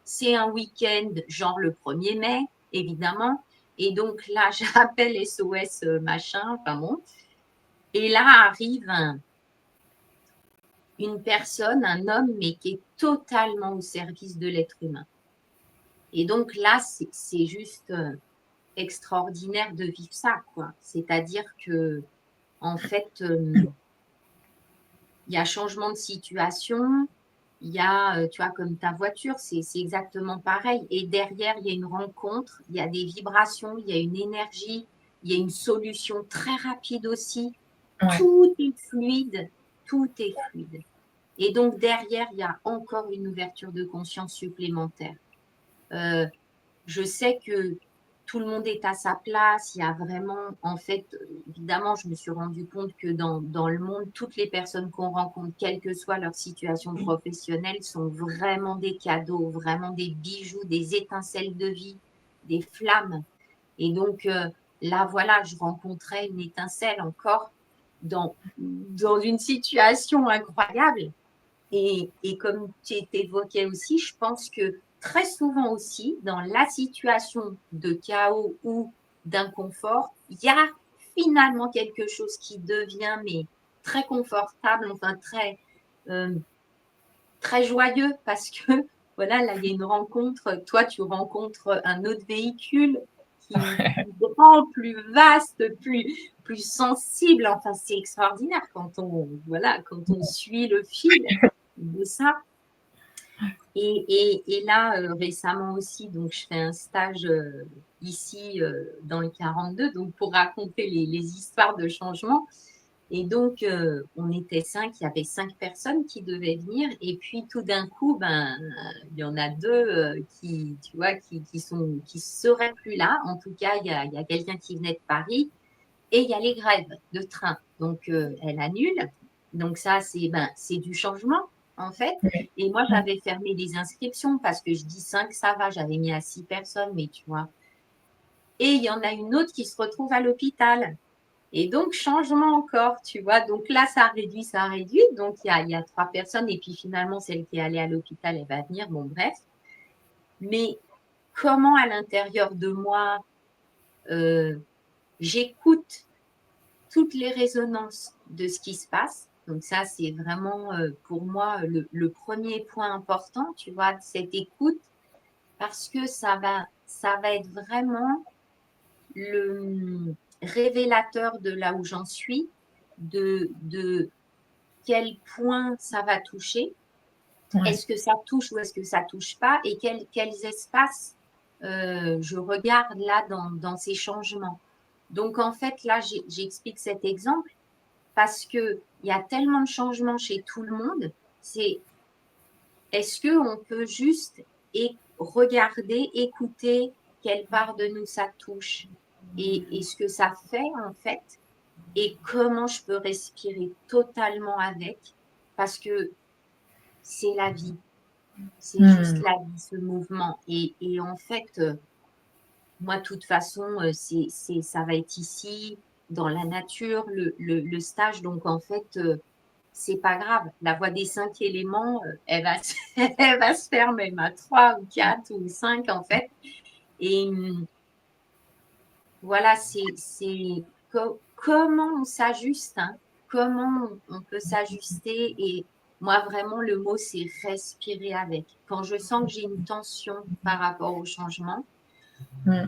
C'est un week-end, genre le 1er mai, évidemment. Et donc là, j'appelle SOS machin, enfin bon. Et là arrive une personne, un homme, mais qui est totalement au service de l'être humain. Et donc là, c'est juste extraordinaire de vivre ça, quoi. C'est-à-dire que, en fait, il y a changement de situation, il y a, tu vois, comme ta voiture, c'est exactement pareil. Et derrière, il y a une rencontre, il y a des vibrations, il y a une énergie, il y a une solution très rapide aussi. Ouais. Tout est fluide, tout est fluide. Et donc, derrière, il y a encore une ouverture de conscience supplémentaire. Je sais que tout le monde est à sa place. Il y a vraiment, en fait, évidemment, je me suis rendu compte que dans le monde, toutes les personnes qu'on rencontre, quelle que soit leur situation professionnelle, sont vraiment des cadeaux, vraiment des bijoux, des étincelles de vie, des flammes. Et donc, là, voilà, je rencontrais une étincelle encore dans une situation incroyable. Et comme tu évoquais aussi, je pense que très souvent aussi, dans la situation de chaos ou d'inconfort, il y a finalement quelque chose qui devient mais très confortable, enfin euh, très joyeux parce que voilà, là, il y a une rencontre. Toi, tu rencontres un autre véhicule qui est plus grand, plus vaste, plus sensible. Enfin, c'est extraordinaire quand on suit le fil de ça. Et là, récemment aussi, donc je fais un stage ici dans le 42, donc pour raconter les histoires de changement. Et donc, on était 5, il y avait 5 personnes qui devaient venir. Et puis, tout d'un coup, il y en a 2 qui, tu vois, qui seraient plus là. En tout cas, il y a quelqu'un qui venait de Paris et il y a les grèves de train. Donc, elle annule. Donc ça, c'est du changement, en fait. Oui. Et moi, j'avais fermé les inscriptions parce que je dis 5, ça va, j'avais mis à 6 personnes, mais tu vois. Et il y en a une autre qui se retrouve à l'hôpital. Et donc, changement encore, tu vois. Donc là, ça réduit, ça réduit. Donc, il y a 3 personnes. Et puis finalement, celle qui est allée à l'hôpital, elle va venir. Bon, bref. Mais comment à l'intérieur de moi, j'écoute toutes les résonances de ce qui se passe. Donc ça, c'est vraiment pour moi le premier point important, tu vois, cette écoute, parce que ça va être vraiment le révélateur de là où j'en suis, de quel point ça va toucher. Ouais. Est-ce que ça touche ou est-ce que ça touche pas? Et quels espaces je regarde là dans ces changements. Donc en fait, là, j'explique cet exemple parce qu'il y a tellement de changements chez tout le monde. C'est est-ce qu'on peut juste regarder, écouter quelle part de nous ça touche et ce que ça fait en fait et comment je peux respirer totalement avec parce que c'est la vie. C'est juste Hmm. la vie, ce mouvement. Et en fait, moi, de toute façon, ça va être ici, dans la nature, le stage. Donc, en fait, c'est pas grave. La voie des 5 éléments, elle va se faire même à 3 ou 4 ou 5, en fait. Et voilà, comment on s'ajuste, hein, comment on peut s'ajuster. Et moi, vraiment, le mot, c'est respirer avec. Quand je sens que j'ai une tension par rapport au changement, Hmm.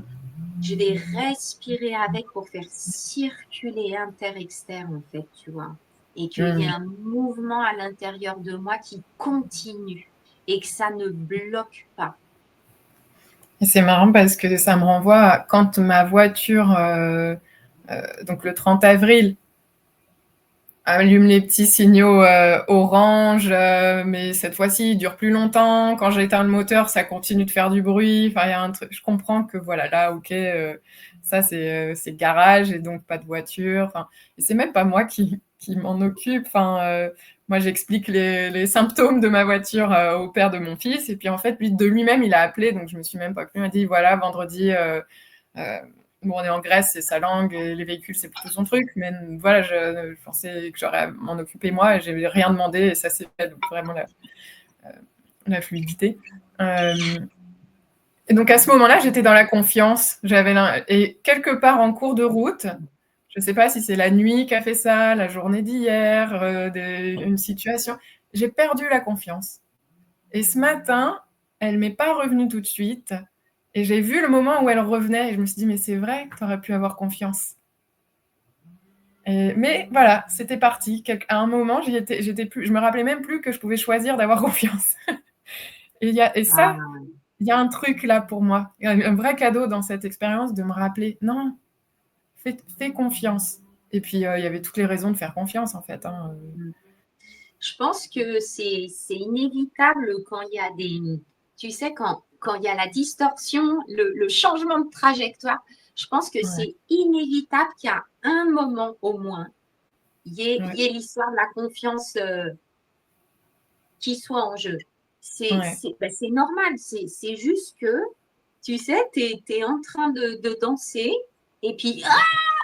je vais respirer avec pour faire circuler inter-externe, en fait, tu vois. Et qu'il y ait Hmm. un mouvement à l'intérieur de moi qui continue et que ça ne bloque pas. Et c'est marrant parce que ça me renvoie à quand ma voiture, donc le 30 avril, allume les petits signaux orange, mais cette fois-ci, il dure plus longtemps. Quand j'éteins le moteur, ça continue de faire du bruit. Enfin, il y a un truc. Je comprends que voilà, là, ok, ça c'est garage et donc pas de voiture. Enfin, et c'est même pas moi qui m'en occupe. Enfin, moi, j'explique les symptômes de ma voiture au père de mon fils, et puis en fait, lui de lui-même, il a appelé, donc je me suis même pas cru. Il m'a dit voilà, vendredi. Bon, on est en Grèce, c'est sa langue, et les véhicules, c'est plutôt son truc, mais voilà, je pensais que j'aurais à m'en occuper moi, et j'ai rien demandé, et ça s'est fait, donc vraiment la fluidité. Euh, et donc à ce moment-là, j'étais dans la confiance, et quelque part en cours de route, je ne sais pas si c'est la nuit qui a fait ça, la journée d'hier, une situation, j'ai perdu la confiance. Et ce matin, elle m'est pas revenue tout de suite. Et j'ai vu le moment où elle revenait et je me suis dit, mais c'est vrai que tu aurais pu avoir confiance. Mais voilà, c'était parti. À un moment, j'étais plus, je me rappelais même plus que je pouvais choisir d'avoir confiance. Et ça, Ah, il y a un truc là pour moi, un vrai cadeau dans cette expérience de me rappeler, non, fais confiance. Et puis, il y avait toutes les raisons de faire confiance, en fait. Hein. je pense que c'est inévitable quand il y a tu sais, quand il y a la distorsion, le changement de trajectoire, je pense que Ouais, c'est inévitable qu'il y a un moment au moins, il ouais, y ait l'histoire de la confiance qui soit en jeu. ouais, C'est normal, c'est juste que, tu sais, tu es en train de danser et puis,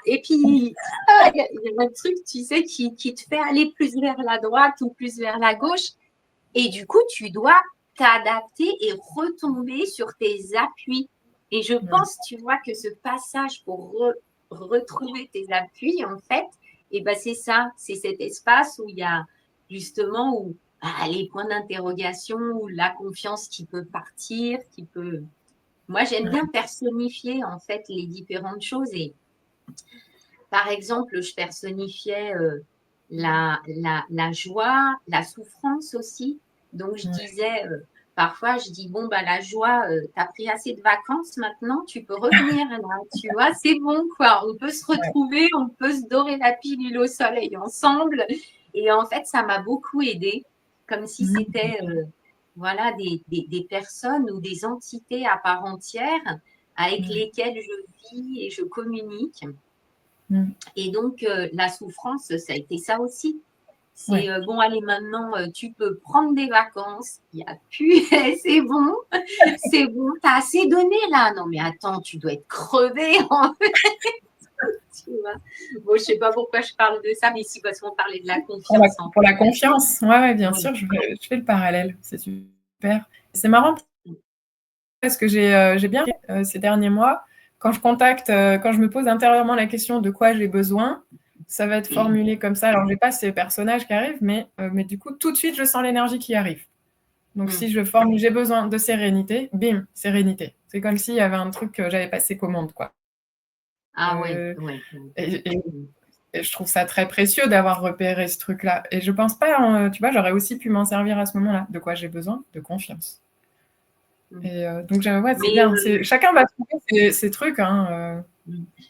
il y a un truc, tu sais, qui te fait aller plus vers la droite ou plus vers la gauche. Et du coup, tu dois t'adapter et retomber sur tes appuis. Et je ouais, pense, tu vois, que ce passage pour retrouver tes appuis, en fait, et ben c'est ça, c'est cet espace où il y a justement où, les points d'interrogation, ou la confiance qui peut partir, qui peut. Moi, j'aime bien personnifier en fait les différentes choses. Et par exemple, je personnifiais la joie, la souffrance aussi. Donc, je ouais, disais, parfois, je dis, bon, bah, la joie, tu as pris assez de vacances maintenant, tu peux revenir là, tu vois, c'est bon, quoi. On peut se ouais, retrouver, on peut se dorer la pilule au soleil ensemble. Et en fait, ça m'a beaucoup aidée, comme si mhm, c'était, voilà, des personnes ou des entités à part entière avec ouais, lesquelles je vis et je communique. mhm, Et donc, la souffrance, ça a été ça aussi. C'est bon, allez, maintenant, tu peux prendre des vacances. Il n'y a plus, c'est bon, t'as assez donné là. Non, mais attends, tu dois être crevé en fait. Tu vois. Bon, je ne sais pas pourquoi je parle de ça, mais si, parce qu'on parlait de la confiance. Pour la confiance, ouais, bien sûr, je fais le parallèle, c'est super. C'est marrant parce que j'ai bien ces derniers mois, quand je me pose intérieurement la question de quoi j'ai besoin, ça va être formulé comme ça. Alors, j'ai pas ces personnages qui arrivent, mais du coup, tout de suite, je sens l'énergie qui arrive. Donc, si je formule, j'ai besoin de sérénité, bim, sérénité. C'est comme s'il y avait un truc que j'avais passé commande, quoi. Ah ouais. Et je trouve ça très précieux d'avoir repéré ce truc-là. Et je pense pas, tu vois, j'aurais aussi pu m'en servir à ce moment-là. De quoi j'ai besoin? De confiance. Et donc, ouais, c'est bien. Chacun va trouver ses trucs. Hein.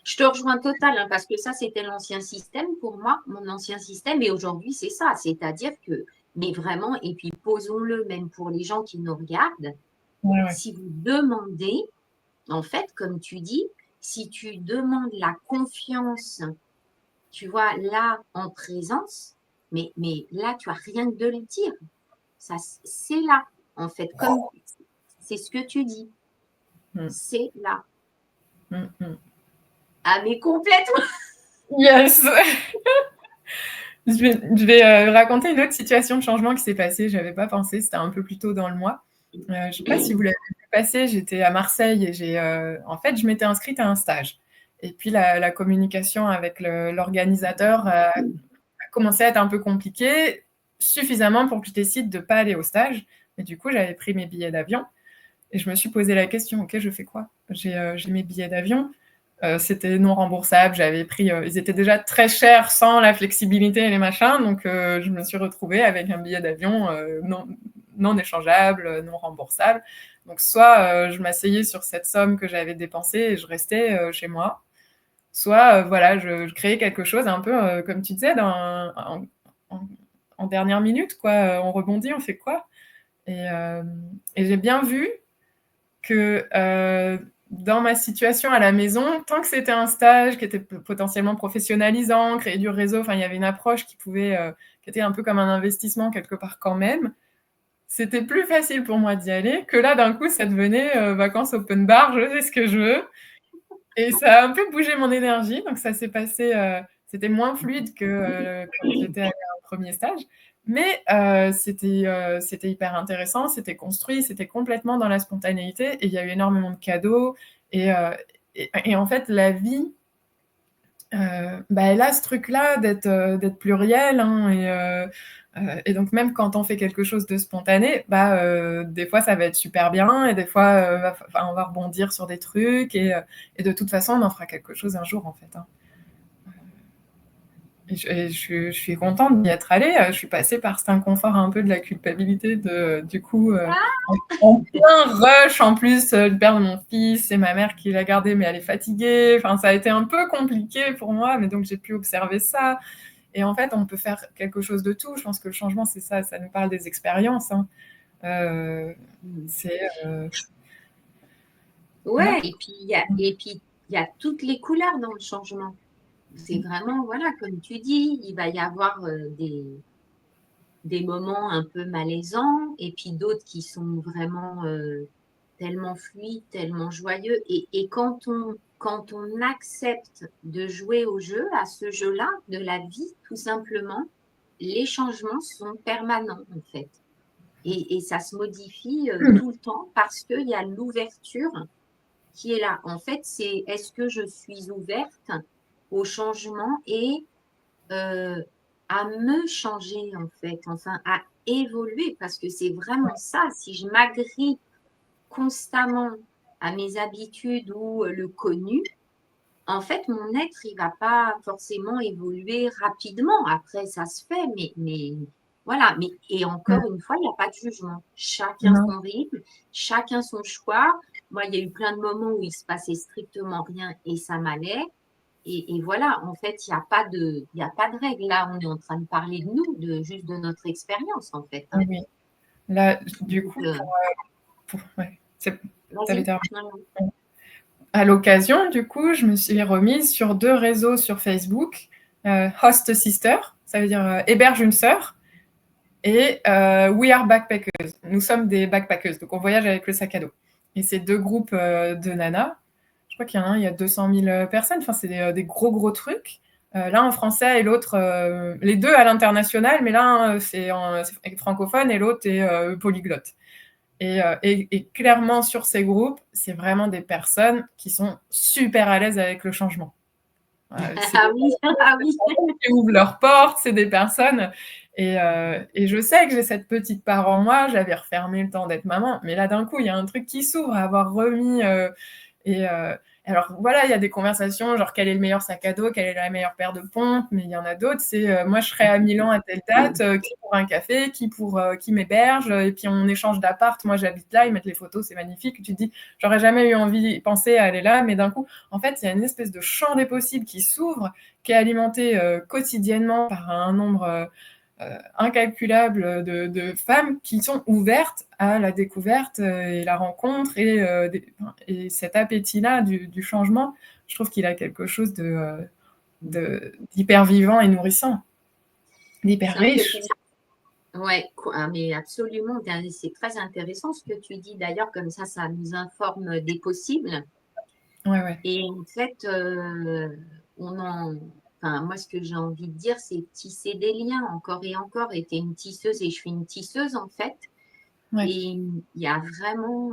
Je te rejoins total, hein, parce que ça, c'était l'ancien système pour moi, mon ancien système. Et aujourd'hui, c'est ça. C'est-à-dire que, mais vraiment, et puis posons-le même pour les gens qui nous regardent, si vous demandez, en fait, comme tu dis, si tu demandes la confiance, tu vois, là, en présence, mais là, tu as rien que de le dire. Ça, c'est là, en fait, comme c'est ce que tu dis. C'est là. Ah, mais complètement. Yes. Je vais raconter une autre situation de changement qui s'est passée. Je n'avais pas pensé, c'était un peu plus tôt dans le mois. Je ne sais pas si vous l'avez vu passer, j'étais à Marseille et en fait, je m'étais inscrite à un stage. Et puis, la communication avec l'organisateur a commencé à être un peu compliquée, suffisamment pour que je décide de ne pas aller au stage. Et du coup, j'avais pris mes billets d'avion et je me suis posé la question, OK, je fais quoi? J'ai mes billets d'avion. C'était non remboursable. J'avais pris, ils étaient déjà très chers sans la flexibilité et les machins, donc je me suis retrouvée avec un billet d'avion non échangeable, non remboursable. Donc soit je m'asseyais sur cette somme que j'avais dépensée et je restais chez moi, soit voilà, je créais quelque chose un peu comme tu disais en dernière minute, quoi. On rebondit, on fait quoi? Et j'ai bien vu que dans ma situation à la maison, tant que c'était un stage qui était potentiellement professionnalisant, créer du réseau, enfin il y avait une approche qui était un peu comme un investissement quelque part quand même, c'était plus facile pour moi d'y aller que là d'un coup ça devenait vacances open bar, je fais ce que je veux. Et ça a un peu bougé mon énergie, donc ça s'est passé, c'était moins fluide que quand j'étais allée à un premier stage. Mais c'était hyper intéressant, c'était construit, c'était complètement dans la spontanéité et il y a eu énormément de cadeaux. Et en fait, la vie, elle a ce truc-là d'être plurielle. Hein, et donc, même quand on fait quelque chose de spontané, des fois, ça va être super bien et des fois, on va rebondir sur des trucs. Et de toute façon, on en fera quelque chose un jour, en fait. Hein. Et je suis contente d'y être allée. Je suis passée par cet inconfort un peu de la culpabilité du coup, en plein rush, en plus, de perdre mon fils. C'est ma mère qui l'a gardé, mais elle est fatiguée. Enfin, ça a été un peu compliqué pour moi, mais donc j'ai pu observer ça. Et en fait, on peut faire quelque chose de tout. Je pense que le changement, c'est ça. Ça nous parle des expériences. Hein. C'est... Ouais, et puis il y a toutes les couleurs dans le changement. C'est vraiment, voilà, comme tu dis, il va y avoir des moments un peu malaisants et puis d'autres qui sont vraiment tellement fluides, tellement joyeux. Et quand on accepte de jouer au jeu, à ce jeu-là, de la vie, tout simplement, les changements sont permanents, en fait. Et ça se modifie tout le temps parce qu'il y a l'ouverture qui est là. En fait, c'est est-ce que je suis ouverte au changement et à me changer, en fait, enfin, à évoluer, parce que c'est vraiment ça. Si je m'agrippe constamment à mes habitudes ou le connu, en fait, mon être, il va pas forcément évoluer rapidement. Après, ça se fait, mais voilà. Mais, et encore une fois, il n'y a pas de jugement. Chacun son rythme, chacun son choix. Moi, il y a eu plein de moments où il se passait strictement rien et ça m'allait. Et voilà, en fait, il n'y a pas de règle. Là, on est en train de parler de nous, juste de notre expérience, en fait. Hein. Oui. Là, du coup, ouais, t'avais terminé. À l'occasion, du coup, je me suis remise sur 2 réseaux sur Facebook Host Sister, ça veut dire héberge une sœur, et We Are Backpackers. Nous sommes des backpackers, donc on voyage avec le sac à dos. Et c'est 2 groupes de nanas. Je crois qu'il y en a un, il y a 200 000 personnes. Enfin, c'est des gros, gros trucs. L'un en français et l'autre, les deux à l'international, mais l'un c'est francophone et l'autre est polyglotte. Et clairement, sur ces groupes, c'est vraiment des personnes qui sont super à l'aise avec le changement. C'est Ah oui, ah oui. qui ouvrent leurs portes, c'est des personnes. Et je sais que j'ai cette petite part en moi, j'avais refermé le temps d'être maman, mais là d'un coup, il y a un truc qui s'ouvre à avoir remis. Et alors voilà, il y a des conversations, genre quel est le meilleur sac à dos, quelle est la meilleure paire de pompes, mais il y en a d'autres, c'est moi je serai à Milan à telle date, qui pour un café, qui m'héberge, et puis on échange d'appart, moi j'habite là, ils mettent les photos, c'est magnifique, tu te dis, j'aurais jamais eu envie, penser à aller là, mais d'un coup, en fait, il y a une espèce de champ des possibles qui s'ouvre, qui est alimenté quotidiennement par un nombre incalculable de femmes qui sont ouvertes à la découverte et la rencontre et cet appétit-là du changement. Je trouve qu'il a quelque chose d'hyper vivant et nourrissant, d'hyper C'est vrai que riche. ouais, mais absolument, c'est très intéressant ce que tu dis d'ailleurs, comme ça nous informe des possibles. Ouais, ouais. Et en fait, enfin, moi, ce que j'ai envie de dire, c'est tisser des liens encore et encore. Et tu es une tisseuse et je suis une tisseuse, en fait. Ouais. Et il y a vraiment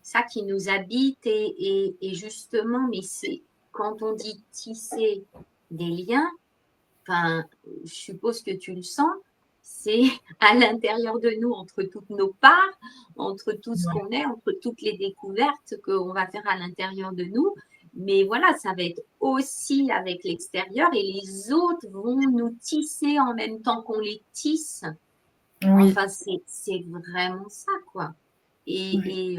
ça qui nous habite. Et justement, mais c'est quand on dit tisser des liens, enfin, je suppose que tu le sens, c'est à l'intérieur de nous, entre toutes nos parts, entre tout ce Ouais. qu'on est, entre toutes les découvertes qu'on va faire à l'intérieur de nous. Mais voilà, ça va être aussi avec l'extérieur et les autres vont nous tisser en même temps qu'on les tisse. Oui. Enfin, c'est vraiment ça, quoi. Ouais. Et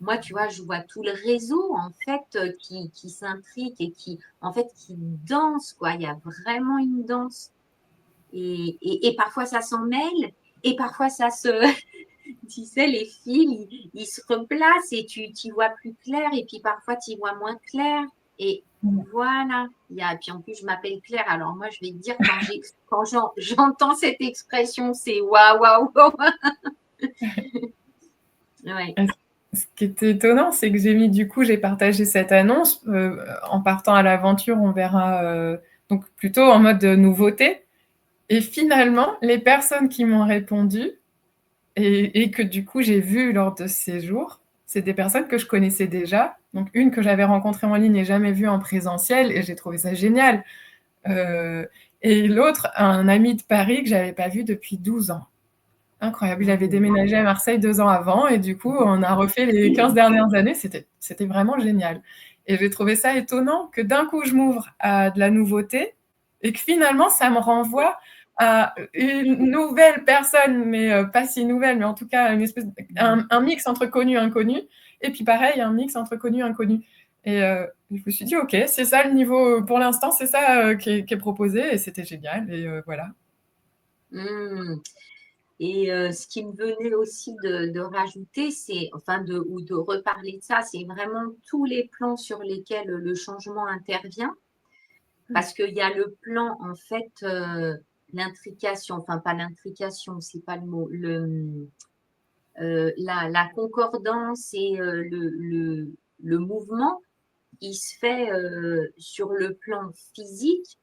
moi, tu vois, je vois tout le réseau, en fait, qui s'intrigue et en fait, qui danse, quoi. Il y a vraiment une danse. Et parfois, ça s'en mêle. Et parfois, ça se... Tu sais, les fils, ils se replacent et tu y vois plus clair. Et puis, parfois, tu y vois moins clair. Et voilà. Puis, en plus, je m'appelle Claire. Alors, moi, je vais te dire, quand j'entends cette expression, c'est waouh, waouh, waouh. Ouais. Ce qui était étonnant, c'est que j'ai partagé cette annonce en partant à l'aventure, on verra, donc plutôt en mode nouveauté. Et finalement, les personnes qui m'ont répondu, et que du coup j'ai vues lors de ces jours, c'est des personnes que je connaissais déjà. Donc une que j'avais rencontrée en ligne et jamais vue en présentiel, et j'ai trouvé ça génial. Euh, et l'autre, un ami de Paris que j'avais pas vu depuis 12 ans. Incroyable. Il avait déménagé à Marseille 2 ans avant, et du coup, on a refait les 15 dernières années. C'était vraiment génial. Et j'ai trouvé ça étonnant que d'un coup, je m'ouvre à de la nouveauté et que finalement, ça me renvoie à une nouvelle personne, mais pas si nouvelle, mais en tout cas, un mix entre connu et inconnu. Et puis pareil, un mix entre connu et inconnu. Et je me suis dit, OK, c'est ça le niveau, pour l'instant, c'est ça qui est proposé, et c'était génial. Et voilà. Mmh. Et ce qui me venait aussi de rajouter, ou de reparler de ça, c'est vraiment tous les plans sur lesquels le changement intervient. Parce qu'il y a le plan, en fait, l'intrication, enfin pas l'intrication, c'est pas le mot, la concordance et le mouvement, il se fait sur le plan physique,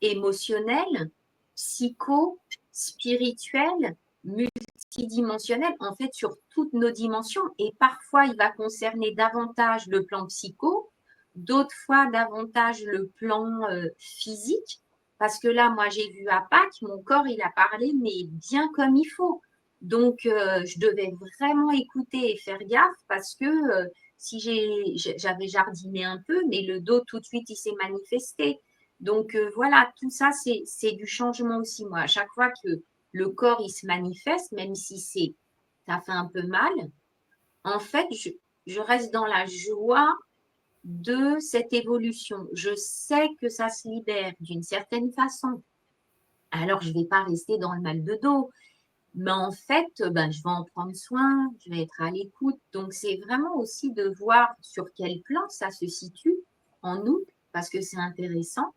émotionnel, psycho, spirituel, multidimensionnel, en fait, sur toutes nos dimensions. Et parfois, il va concerner davantage le plan psycho, d'autres fois davantage le plan physique. Parce que là, moi, j'ai vu à Pâques, mon corps, il a parlé, mais bien comme il faut. Donc, je devais vraiment écouter et faire gaffe parce que si j'avais jardiné un peu, mais le dos, tout de suite, il s'est manifesté. Donc, voilà, tout ça, c'est du changement aussi. Moi, à chaque fois que le corps, il se manifeste, même si ça fait un peu mal, en fait, je reste dans la joie de cette évolution. Je sais que ça se libère d'une certaine façon. Alors, je ne vais pas rester dans le mal de dos. Mais en fait, ben, je vais en prendre soin, je vais être à l'écoute. Donc, c'est vraiment aussi de voir sur quel plan ça se situe en nous, parce que c'est intéressant,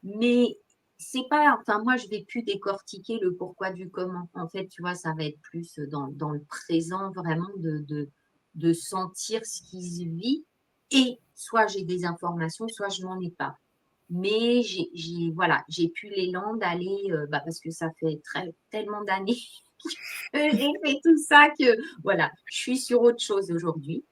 mais c'est pas, enfin moi je vais plus décortiquer le pourquoi du comment. En fait, tu vois, ça va être plus dans le présent vraiment de sentir ce qui se vit et soit j'ai des informations, soit je n'en ai pas. Mais voilà, j'ai plus l'élan d'aller, parce que ça fait tellement d'années que j'ai fait tout ça que voilà, je suis sur autre chose aujourd'hui.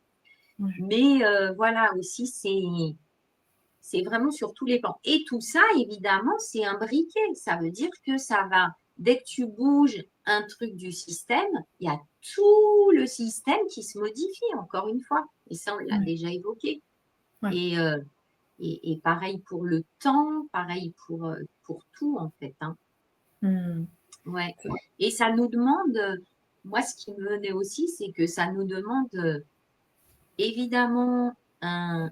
Ouais. Mais voilà aussi, c'est vraiment sur tous les plans. Et tout ça, évidemment, c'est imbriqué. Ça veut dire que ça va, dès que tu bouges un truc du système, il y a tout le système qui se modifie, encore une fois. Et ça, on l'a Ouais. déjà évoqué. Ouais. Et pareil pour le temps, pareil pour tout, en fait. Hein. Ouais. Et ça nous demande, moi, ce qui me venait aussi, c'est que ça nous demande évidemment un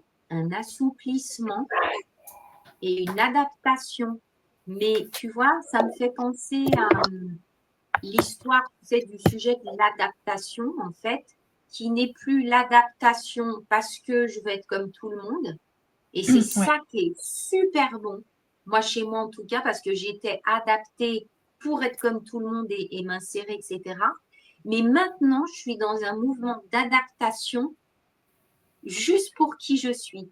assouplissement et une adaptation. Mais tu vois, ça me fait penser à l'histoire, tu sais, du sujet de l'adaptation, en fait, qui n'est plus l'adaptation parce que je veux être comme tout le monde. Et c'est Ouais. ça qui est super bon. Moi, chez moi, en tout cas, parce que j'étais adaptée pour être comme tout le monde et m'insérer, etc. Mais maintenant, je suis dans un mouvement d'adaptation juste pour qui je suis.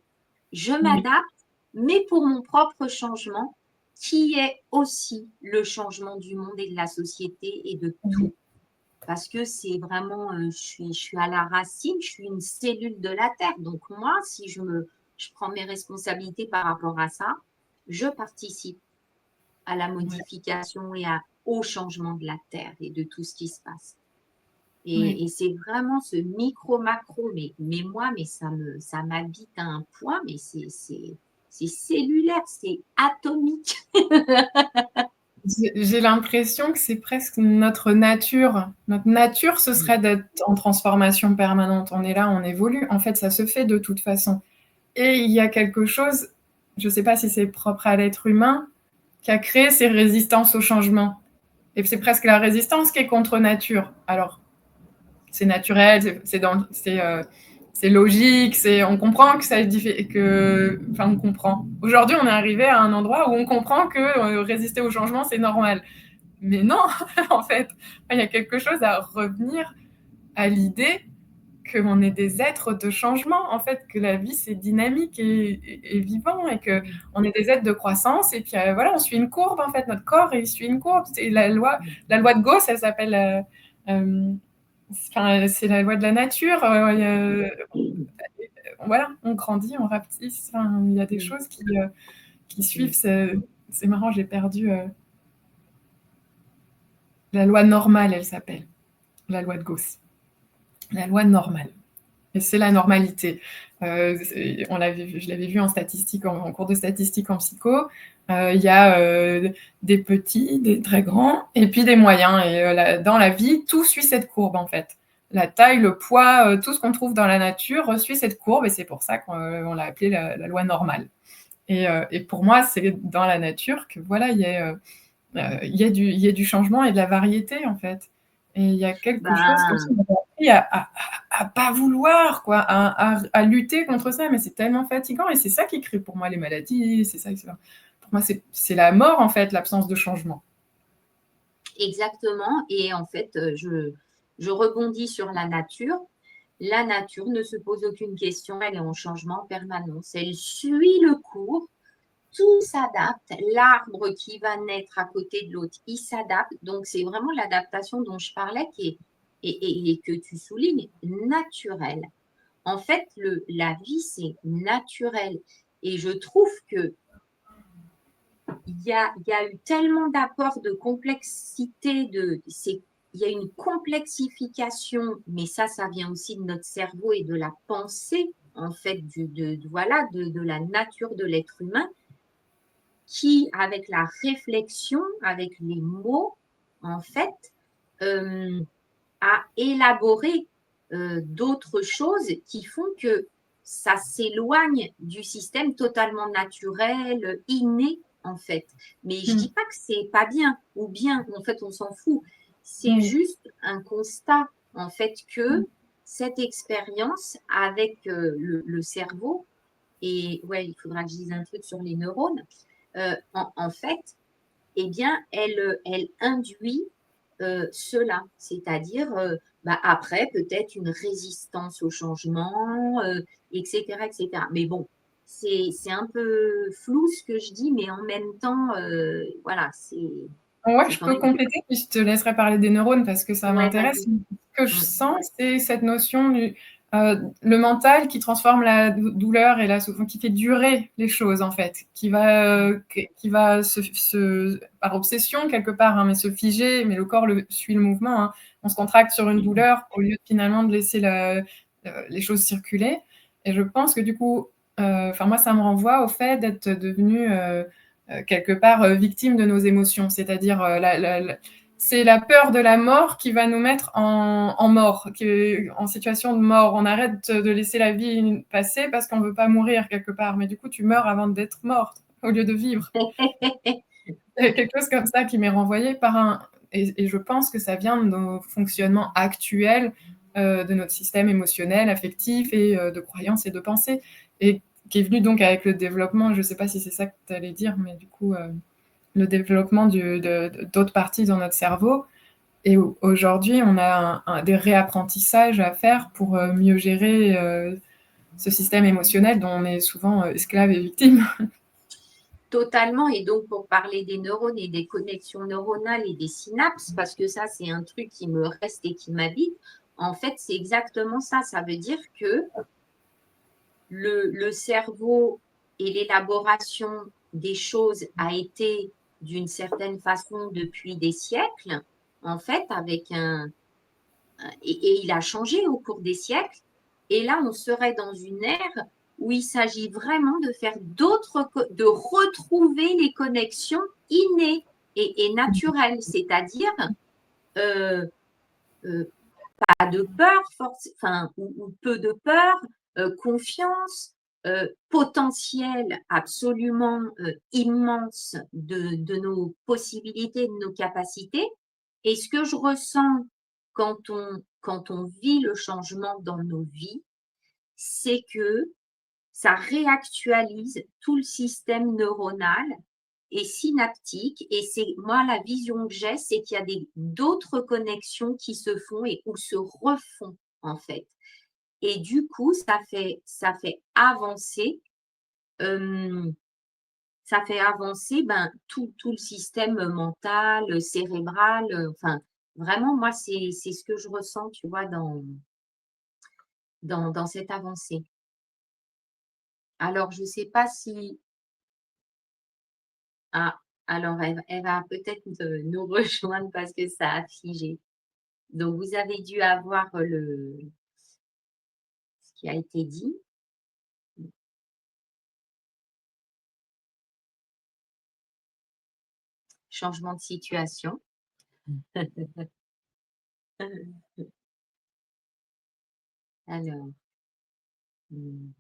Je Oui. m'adapte, mais pour mon propre changement, qui est aussi le changement du monde et de la société et de Oui. tout. Parce que c'est vraiment, je suis à la racine, je suis une cellule de la Terre. Donc moi, si je prends mes responsabilités par rapport à ça, je participe à la Ouais. modification et au changement de la Terre et de tout ce qui se passe. Ouais. Et c'est vraiment ce micro-macro, mais moi, mais ça m'habite à un point, mais c'est cellulaire, c'est atomique. J'ai l'impression que c'est presque notre nature. Notre nature, ce serait d'être en transformation permanente. On est là, on évolue. En fait, ça se fait de toute façon. Et il y a quelque chose, je ne sais pas si c'est propre à l'être humain, qui a créé ces résistances au changement. Et c'est presque la résistance qui est contre nature. Alors, c'est naturel, c'est logique, on comprend que ça enfin, on comprend. Aujourd'hui, on est arrivé à un endroit où on comprend que résister au changement, c'est normal. Mais non, en fait, il y a quelque chose à revenir à l'idée qu'on est des êtres de changement, en fait, que la vie, c'est dynamique et vivant, et qu'on est des êtres de croissance, et puis voilà, on suit une courbe, en fait, notre corps, il suit une courbe. C'est la loi de Gauss, elle s'appelle... enfin, c'est la loi de la nature. Voilà, on grandit, on rapetisse. Enfin, il y a des choses qui suivent. C'est marrant, j'ai perdu... la loi normale, elle s'appelle. La loi de Gauss. La loi normale. Et c'est la normalité. Je l'avais vu en statistique, en cours de statistique en psycho. Il y a des petits, des très grands, et puis des moyens. Et dans la vie, tout suit cette courbe, en fait. La taille, le poids, tout ce qu'on trouve dans la nature suit cette courbe, et c'est pour ça qu'on l'a appelée la loi normale. Et pour moi, c'est dans la nature que voilà, il y a du changement et de la variété, en fait. Et il y a quelque chose comme ça, on a appris à pas vouloir, quoi, à lutter contre ça, mais c'est tellement fatigant, et c'est ça qui crée pour moi les maladies, c'est ça, pour moi, c'est la mort, en fait, l'absence de changement. Exactement. Et en fait, je rebondis sur la nature. La nature ne se pose aucune question, elle est en changement en permanence. Elle suit le cours, tout s'adapte. L'arbre qui va naître à côté de l'autre, il s'adapte. Donc, c'est vraiment l'adaptation dont je parlais et que tu soulignes, naturelle. En fait, la vie, c'est naturel. Et je trouve que il y a eu tellement d'apports de complexité, il y a une complexification, mais ça vient aussi de notre cerveau et de la pensée, en fait, voilà, de la nature de l'être humain, qui, avec la réflexion, avec les mots, en fait, a élaboré d'autres choses qui font que ça s'éloigne du système totalement naturel, inné, en fait. Mais je dis pas que c'est pas bien ou bien, en fait, on s'en fout. C'est Oui. juste un constat, en fait, que cette expérience avec le cerveau et ouais, il faudra que je dise un truc sur les neurones. En fait, eh bien, elle induit cela, c'est-à-dire bah, après peut-être une résistance au changement, etc., etc. Mais bon, c'est un peu flou ce que je dis, mais en même temps, voilà, Ouais, c'est je quand peux même. compléter, puis je te laisserai parler des neurones parce que ça Ouais, m'intéresse. vas-y. Ce que je Mm. sens, c'est cette notion du le mental qui transforme la douleur et la souffrance, qui fait durer les choses en fait, qui va par obsession quelque part, hein, mais se figer, mais le corps suit le mouvement. Hein. On se contracte sur une douleur au lieu finalement de laisser les choses circuler. Et je pense que du coup, enfin moi, ça me renvoie au fait d'être devenu quelque part victime de nos émotions. C'est-à-dire, c'est la peur de la mort qui va nous mettre en mort, en situation de mort. On arrête de laisser la vie passer parce qu'on ne veut pas mourir quelque part. Mais du coup, tu meurs avant d'être morte au lieu de vivre. Il y a quelque chose comme ça qui m'est renvoyé par un. Et je pense que ça vient de nos fonctionnements actuels, de notre système émotionnel, affectif et de croyances et de pensées. Et qui est venu donc avec le développement, je ne sais pas si c'est ça que tu allais dire, mais du coup, le développement d'autres parties dans notre cerveau. Et aujourd'hui, on a des réapprentissages à faire pour mieux gérer ce système émotionnel dont on est souvent esclave et victime. Totalement. Et donc, pour parler des neurones et des connexions neuronales et des synapses, parce que ça, c'est un truc qui me reste et qui m'habite, en fait, c'est exactement ça. Ça veut dire que le cerveau et l'élaboration des choses a été d'une certaine façon depuis des siècles, en fait, et il a changé au cours des siècles. Et là, on serait dans une ère où il s'agit vraiment de faire de retrouver les connexions innées et naturelles, c'est-à-dire euh, euh, pas de peur, enfin, ou peu de peur, confiance, potentiel absolument immense de nos possibilités, de nos capacités. Et ce que je ressens quand on vit le changement dans nos vies, c'est que ça réactualise tout le système neuronal et synaptique. Et c'est moi, la vision que j'ai, c'est qu'il y a d'autres connexions qui se font et ou se refont, en fait. Et du coup, ça fait avancer, euh, tout le système mental, cérébral. Enfin, vraiment, moi, c'est ce que je ressens, tu vois, dans cette avancée. Alors, je ne sais pas si. Ah, alors elle va peut-être nous rejoindre parce que ça a figé. Donc, vous avez dû avoir ce qui a été dit. Changement de situation. Alors, hmm,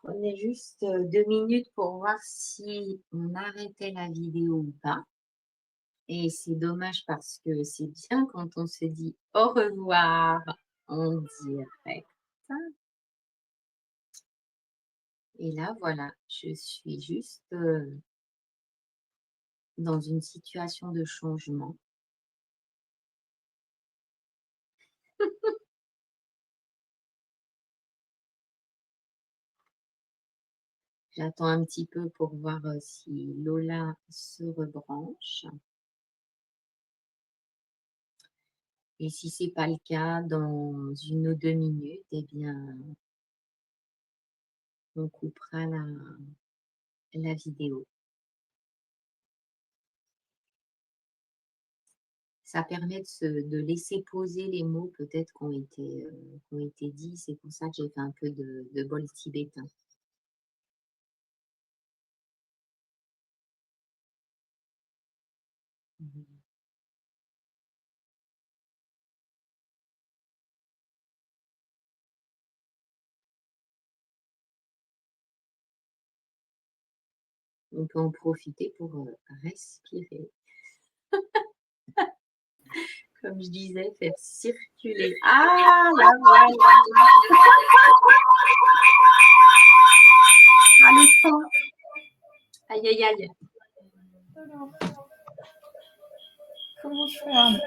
prenez juste 2 minutes pour voir si on arrêtait la vidéo ou pas. Et c'est dommage parce que c'est bien quand on se dit au revoir en direct. Et là, voilà, je suis juste, dans une situation de changement. J'attends un petit peu pour voir, si Lola se rebranche et si c'est pas le cas, dans 1 ou 2 minutes, eh bien, on coupera la vidéo. Ça permet de laisser poser les mots peut-être qui ont été dits. C'est pour ça que j'ai fait un peu de bol tibétain. Mmh. On peut en profiter pour, respirer. Comme je disais, faire circuler. Ah la voilà! Ah le temps! Aïe, aïe, aïe. Alors, comment je ferme?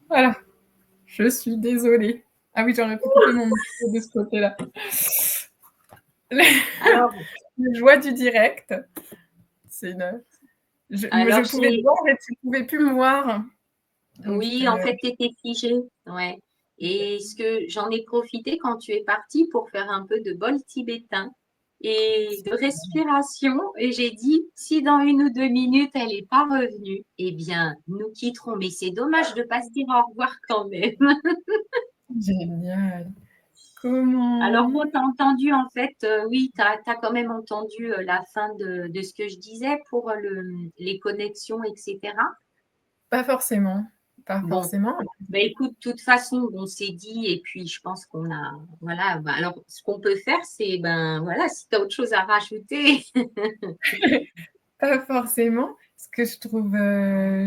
Voilà, je suis désolée. Ah oui, j'aurais pu couper mon micro de ce côté-là. Alors Les joies du direct, c'est une je alors pouvais te j'ai voir et tu pouvais plus me voir, donc oui, en c'était fait, tu étais figée, ouais, et ce que j'en ai profité quand tu es partie pour faire un peu de bol tibétain et de respiration et j'ai dit: «Si dans 1 ou 2 minutes, elle est pas revenue, eh bien, nous quitterons». Mais c'est dommage de pas se dire au revoir quand même. génial. Comment Alors bon, tu as entendu en fait, oui, tu as quand même entendu, la fin de ce que je disais pour, les connexions et cetera? pas forcément, pas Bon. forcément. Bah, écoute, de toute façon, on s'est dit et puis je pense qu'on a voilà, bah, alors ce qu'on peut faire, c'est, ben, voilà, si tu as autre chose à rajouter. Pas forcément. Ce que je trouve,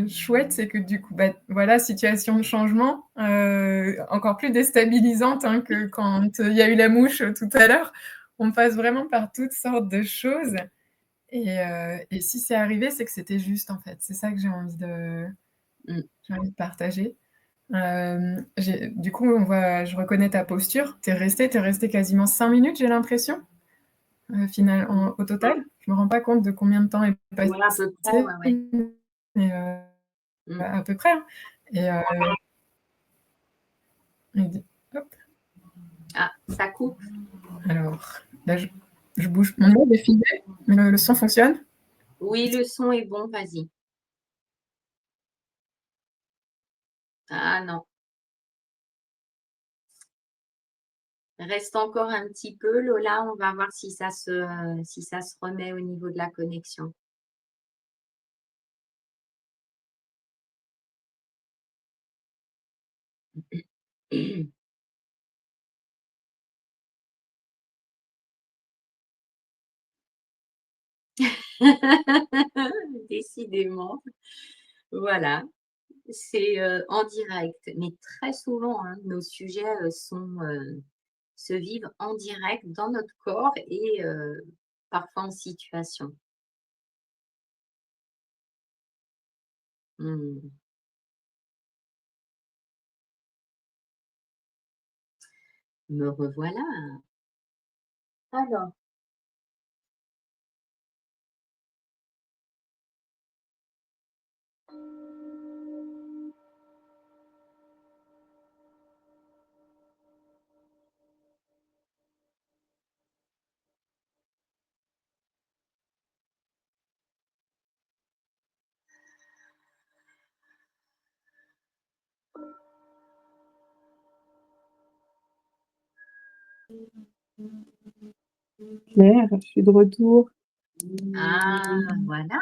chouette, c'est que du coup, bah, voilà, situation de changement, encore plus déstabilisante, hein, que quand, il y a eu la mouche, tout à l'heure. On passe vraiment par toutes sortes de choses et si c'est arrivé, c'est que c'était juste, en fait. C'est ça que Mmh. j'ai envie de partager. J'ai du coup, je reconnais ta posture. Tu es restée quasiment 5 minutes, j'ai l'impression, au total. Je me rends pas compte de combien de temps est Ouais, à peu près, ouais, passé, ouais. mais Mmh. à peu près, hein, et hop, Ah, ça coupe? alors là, je bouge mon doigt défilé, mais le son fonctionne? Oui, le son est bon, vas-y. Ah non, reste encore un petit peu, Lola, on va voir si ça se remet au niveau de la connexion. Décidément, voilà. C'est, en direct, mais très souvent, hein, nos sujets, se vivent en direct dans notre corps et parfois en situation. Mmh. Me revoilà. Alors, Claire, je suis de retour. ah, voilà.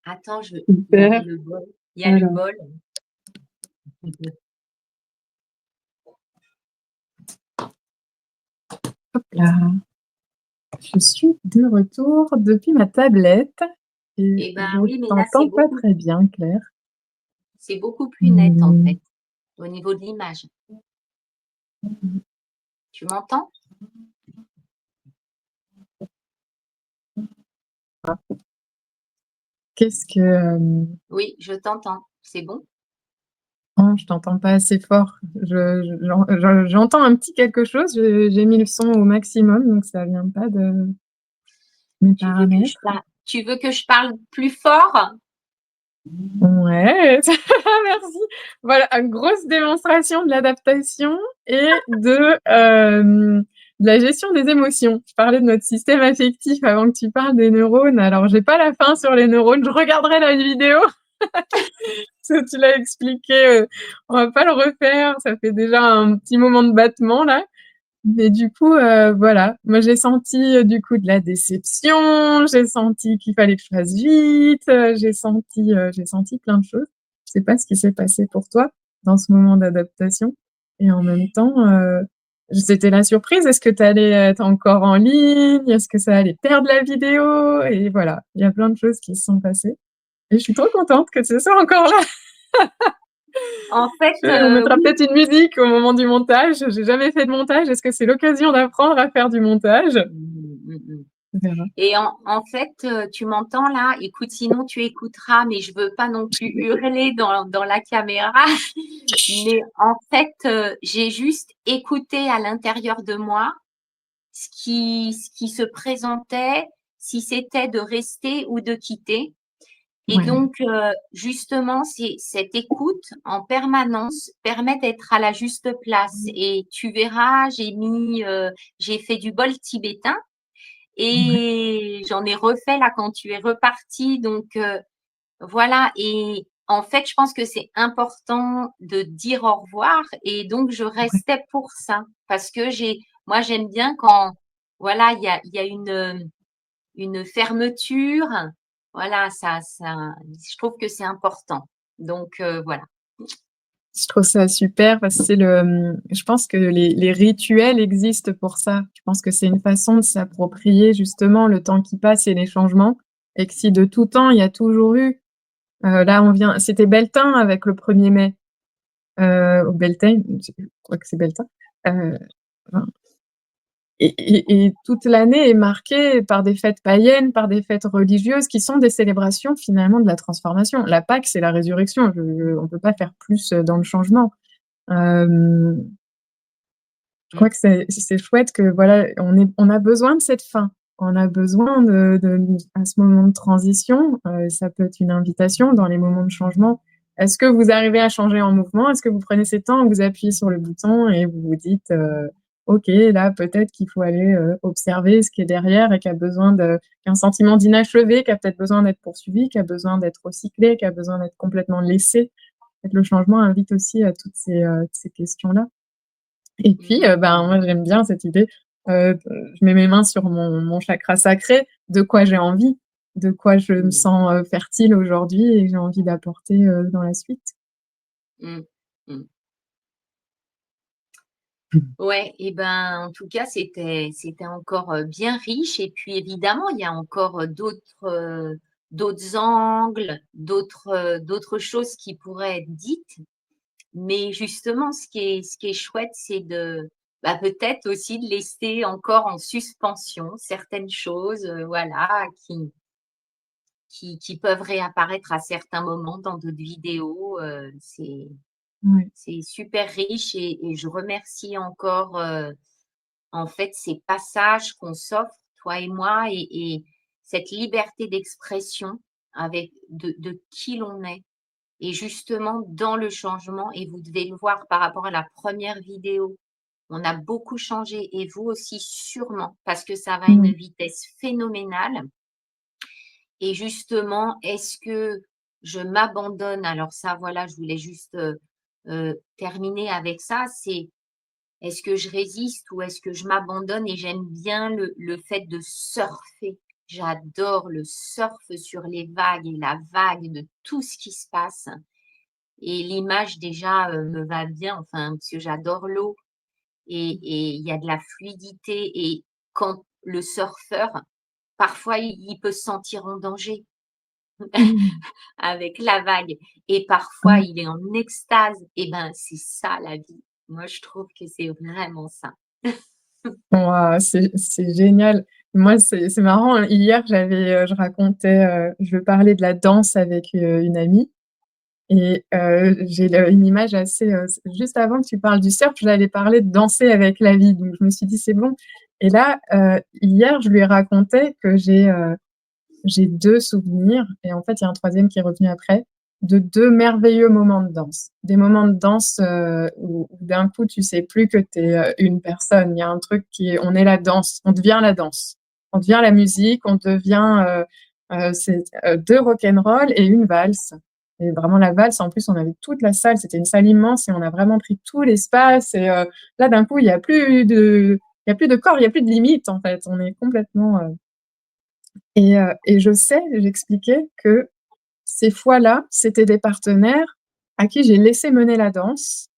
Attends, il y avait Super. le bol. Il y a le Alors, bol. hop là, je suis de retour depuis ma tablette. Et Eh ben je oui, mais là, t'entends pas très bien, Claire. c'est beaucoup plus net, en Mmh. fait, au niveau de l'image. Tu m'entends? Qu'est-ce que, Oui, je t'entends. C'est bon? non, je t'entends pas assez fort. J'entends un petit quelque chose, j'ai mis le son au maximum, donc ça vient pas de mes paramètres. Tu veux que je parle plus fort? Ouais, merci. Voilà, une grosse démonstration de l'adaptation et de la gestion des émotions. Je parlais de notre système affectif avant que tu parles des neurones. Alors, j'ai pas la fin sur les neurones, je regarderai la vidéo. Ça, tu l'as expliqué, on va pas le refaire, ça fait déjà un petit moment de battement là. Mais du coup, voilà, moi j'ai senti, du coup de la déception, j'ai senti qu'il fallait que je fasse vite, j'ai senti plein de choses. Je sais pas ce qui s'est passé pour toi dans ce moment d'adaptation et en même temps, c'était la surprise. Est-ce que tu allais être encore en ligne? Est-ce que ça allait perdre la vidéo? Et voilà, il y a plein de choses qui se sont passées et je suis trop contente que tu sois encore là. En fait, On mettra oui. peut-être une musique au moment du montage. J'ai jamais fait de montage. Est-ce que c'est l'occasion d'apprendre à faire du montage? Mmh, mmh, mmh. On verra. Et en fait, tu m'entends là? Écoute, sinon tu écouteras, mais je veux pas non plus hurler dans la caméra. Mais en fait, j'ai juste écouté à l'intérieur de moi ce qui se présentait, si c'était de rester ou de quitter. Et Ouais, donc, justement, c'est cette écoute en permanence permet d'être à la juste place. Et tu verras, j'ai fait du bol tibétain ouais, et j'en ai refait là quand tu es reparti. Donc, voilà. Et en fait, je pense que c'est important de dire au revoir. Et donc, je ouais. restais pour ça parce que moi, j'aime bien quand, voilà, il y a une fermeture. Voilà, je trouve que c'est important. Donc, voilà. Je trouve ça super parce que je pense que les rituels existent pour ça. Je pense que c'est une façon de s'approprier justement le temps qui passe et les changements et que si de tout temps il y a toujours eu, là c'était Beltane avec le 1er mai, ou Beltane, je crois que c'est Beltane, heu, et toute l'année est marquée par des fêtes païennes, par des fêtes religieuses qui sont des célébrations finalement de la transformation. La Pâque, c'est la résurrection. On peut pas faire plus dans le changement. Euh, je Mmh, crois que c'est chouette que voilà, on a besoin de cette fin. On a besoin à ce moment de transition. Ça peut être une invitation dans les moments de changement. Est-ce que vous arrivez à changer en mouvement? Est-ce que vous prenez ces temps, vous appuyez sur le bouton et vous vous dites, OK, là, peut-être qu'il faut aller observer ce qui est derrière et qui a un sentiment d'inachevé, qui a peut-être besoin d'être poursuivi, qui a besoin d'être recyclé, qui a besoin d'être complètement laissé. Le changement invite aussi à toutes ces questions-là. Et puis, mmh, ben, moi, j'aime bien cette idée, je mets mes mains sur mon chakra sacré, de quoi j'ai envie, de quoi je me mmh, sens, fertile aujourd'hui et que j'ai envie d'apporter, dans la suite. mmh, mmh. Mmh. Ouais, et ben, en tout cas, c'était encore, bien riche. Et puis évidemment, il y a encore, d'autres angles, d'autres choses qui pourraient être dites. Mais justement, ce qui est chouette, c'est bah, peut-être aussi de laisser encore en suspension certaines choses, voilà, qui peuvent réapparaître à certains moments dans d'autres vidéos. Ouais, C'est super riche et je remercie encore, en fait, ces passages qu'on s'offre, toi et moi, et cette liberté d'expression avec de qui l'on est. Et justement, dans le changement, et vous devez le voir par rapport à la première vidéo, on a beaucoup changé et vous aussi sûrement, parce que ça va à une mmh, vitesse phénoménale. Et justement, est-ce que je m'abandonne? Alors ça, voilà, je voulais juste terminer avec ça. C'est est-ce que je résiste ou est-ce que je m'abandonne? Et j'aime bien le fait de surfer. J'adore le surf sur les vagues et la vague de tout ce qui se passe. Et l'image déjà me va bien, enfin, parce que j'adore l'eau et il y a de la fluidité. Et quand le surfeur, parfois, il peut se sentir en danger. Mmh. avec la vague et parfois Ouais. il est en extase et ben, c'est ça la vie. Moi, je trouve que c'est vraiment ça. Waouh, c'est génial. Moi, c'est marrant, hein, hier, je racontais, je parlais de la danse avec, une amie et j'ai le une image assez, juste avant que tu parles du surf, j'allais parler de danser avec la vie, donc je me suis dit: «C'est bon» et là, hier, je lui racontais que j'ai 2 souvenirs et en fait, il y a un troisième qui est revenu après, de 2 merveilleux moments de danse. Des moments de danse, où d'un coup, tu sais plus que tu es, une personne. Il y a un truc qui est on est la danse, on devient la danse. On devient la musique, on devient, 2 rock'n'roll et une valse et vraiment la valse, en plus, on avait toute la salle, c'était une salle immense et on a vraiment pris tout l'espace et là, d'un coup, il y a plus de corps, il y a plus de limite, en fait. On est complètement, et je sais, j'expliquais que ces fois-là, c'était des partenaires à qui j'ai laissé mener la danse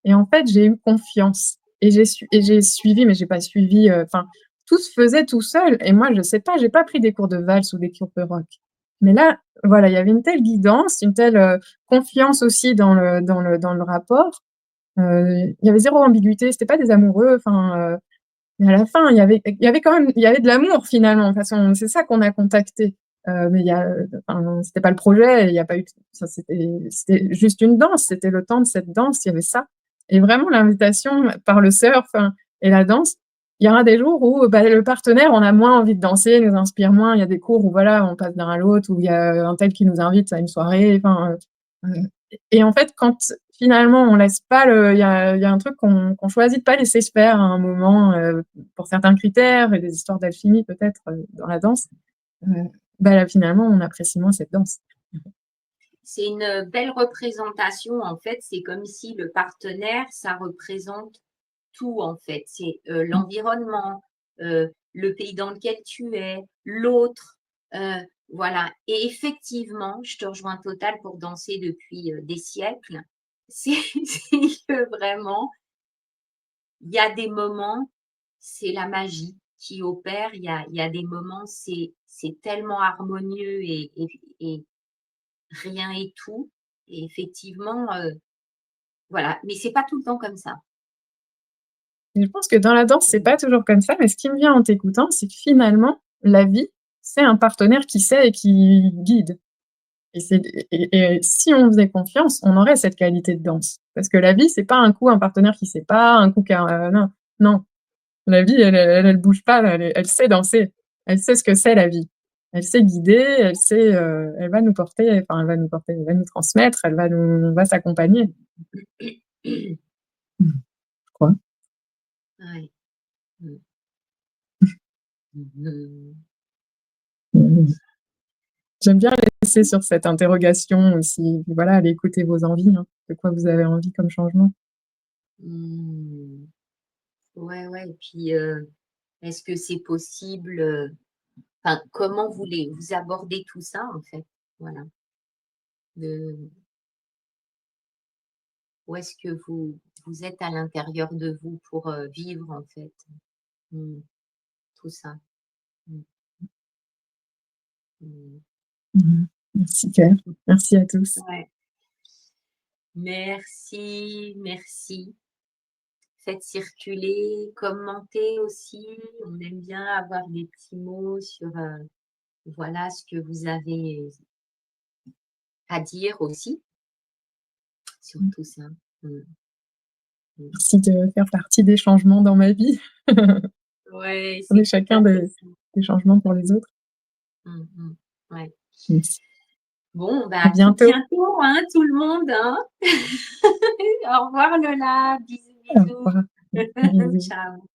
et en fait, j'ai eu confiance et j'ai suivi, mais j'ai pas suivi, enfin, tout se faisait tout seul et moi, je sais pas, j'ai pas pris des cours de valse ou des cours de rock. Mais là, voilà, il y avait une telle guidance, une telle, confiance aussi dans le rapport, il y avait zéro ambiguïté, c'était pas des amoureux, enfin, mais à la fin, il y avait quand même il y avait de l'amour finalement. De toute façon, c'est ça qu'on a contacté. Mais enfin, c'était pas le projet, il y a pas eu ça c'était juste une danse, c'était le temps de cette danse, il y avait ça. Et vraiment l'invitation par le surf, hein, et la danse, il y aura des jours où, bah, le partenaire, on a moins envie de danser, nous inspire moins. Il y a des cours où voilà, on passe d'un à l'autre, où il y a un tel qui nous invite à une soirée, enfin, et en fait, quand finalement on laisse pas il y a un truc qu'on choisit de pas laisser se faire à un moment, pour certains critères et des histoires d'alchimie peut-être, dans la danse, heu, bah, là finalement on apprécie moins cette danse. C'est une belle représentation, en fait. C'est comme si le partenaire, ça représente tout, en fait. C'est, Mmh. l'environnement, le pays dans lequel tu es, l'autre, voilà et effectivement, je te rejoins total pour danser depuis, des siècles. C'est c'est que vraiment, il y a des moments, c'est la magie qui opère. Il y a des moments, c'est tellement harmonieux et rien et tout et effectivement, voilà, mais c'est pas tout le temps comme ça. Et je pense que dans la danse, c'est pas toujours comme ça, mais ce qui me vient en t'écoutant, c'est que finalement, la vie, c'est un partenaire qui sait et qui guide. Et si on faisait confiance, on aurait cette qualité de danse. Parce que la vie, c'est pas un coup un partenaire qui sait pas, un coup qu'un non, non. La vie, elle bouge pas, elle sait danser. Elle sait ce que c'est la vie. Elle sait guider, elle sait, elle va nous porter, enfin elle va nous transmettre, on va s'accompagner. Mmh, je crois. Ouais. Mmh. Mmh. Mmh. J'aime bien laisser sur cette interrogation aussi, voilà, aller écouter vos envies, hein. De quoi vous avez envie comme changement? Mmh. Ouais, ouais et puis, est-ce que c'est possible, enfin, comment vous abordez tout ça, en fait? Voilà. De Où est-ce que vous êtes à l'intérieur de vous pour, vivre, en fait? Mmh. Tout ça. Mmh. Mmh. Mmh. Super. Merci à tous. Ouais. Merci, merci. Faites circuler, commentez aussi. On aime bien avoir des petits mots sur, voilà, ce que vous avez à dire aussi sur Mmh. tout ça. Mmh. Mmh. Merci de faire partie des changements dans ma vie. Ouais, On est c'est tout chacun à fait ça. des changements pour les autres. Mmh mh. Ouais. Merci. Bon, bah, À à tout bientôt. bientôt, hein, tout le monde, hein. Au revoir Lola, bisous, Au bisous. revoir. Bisous. Ciao.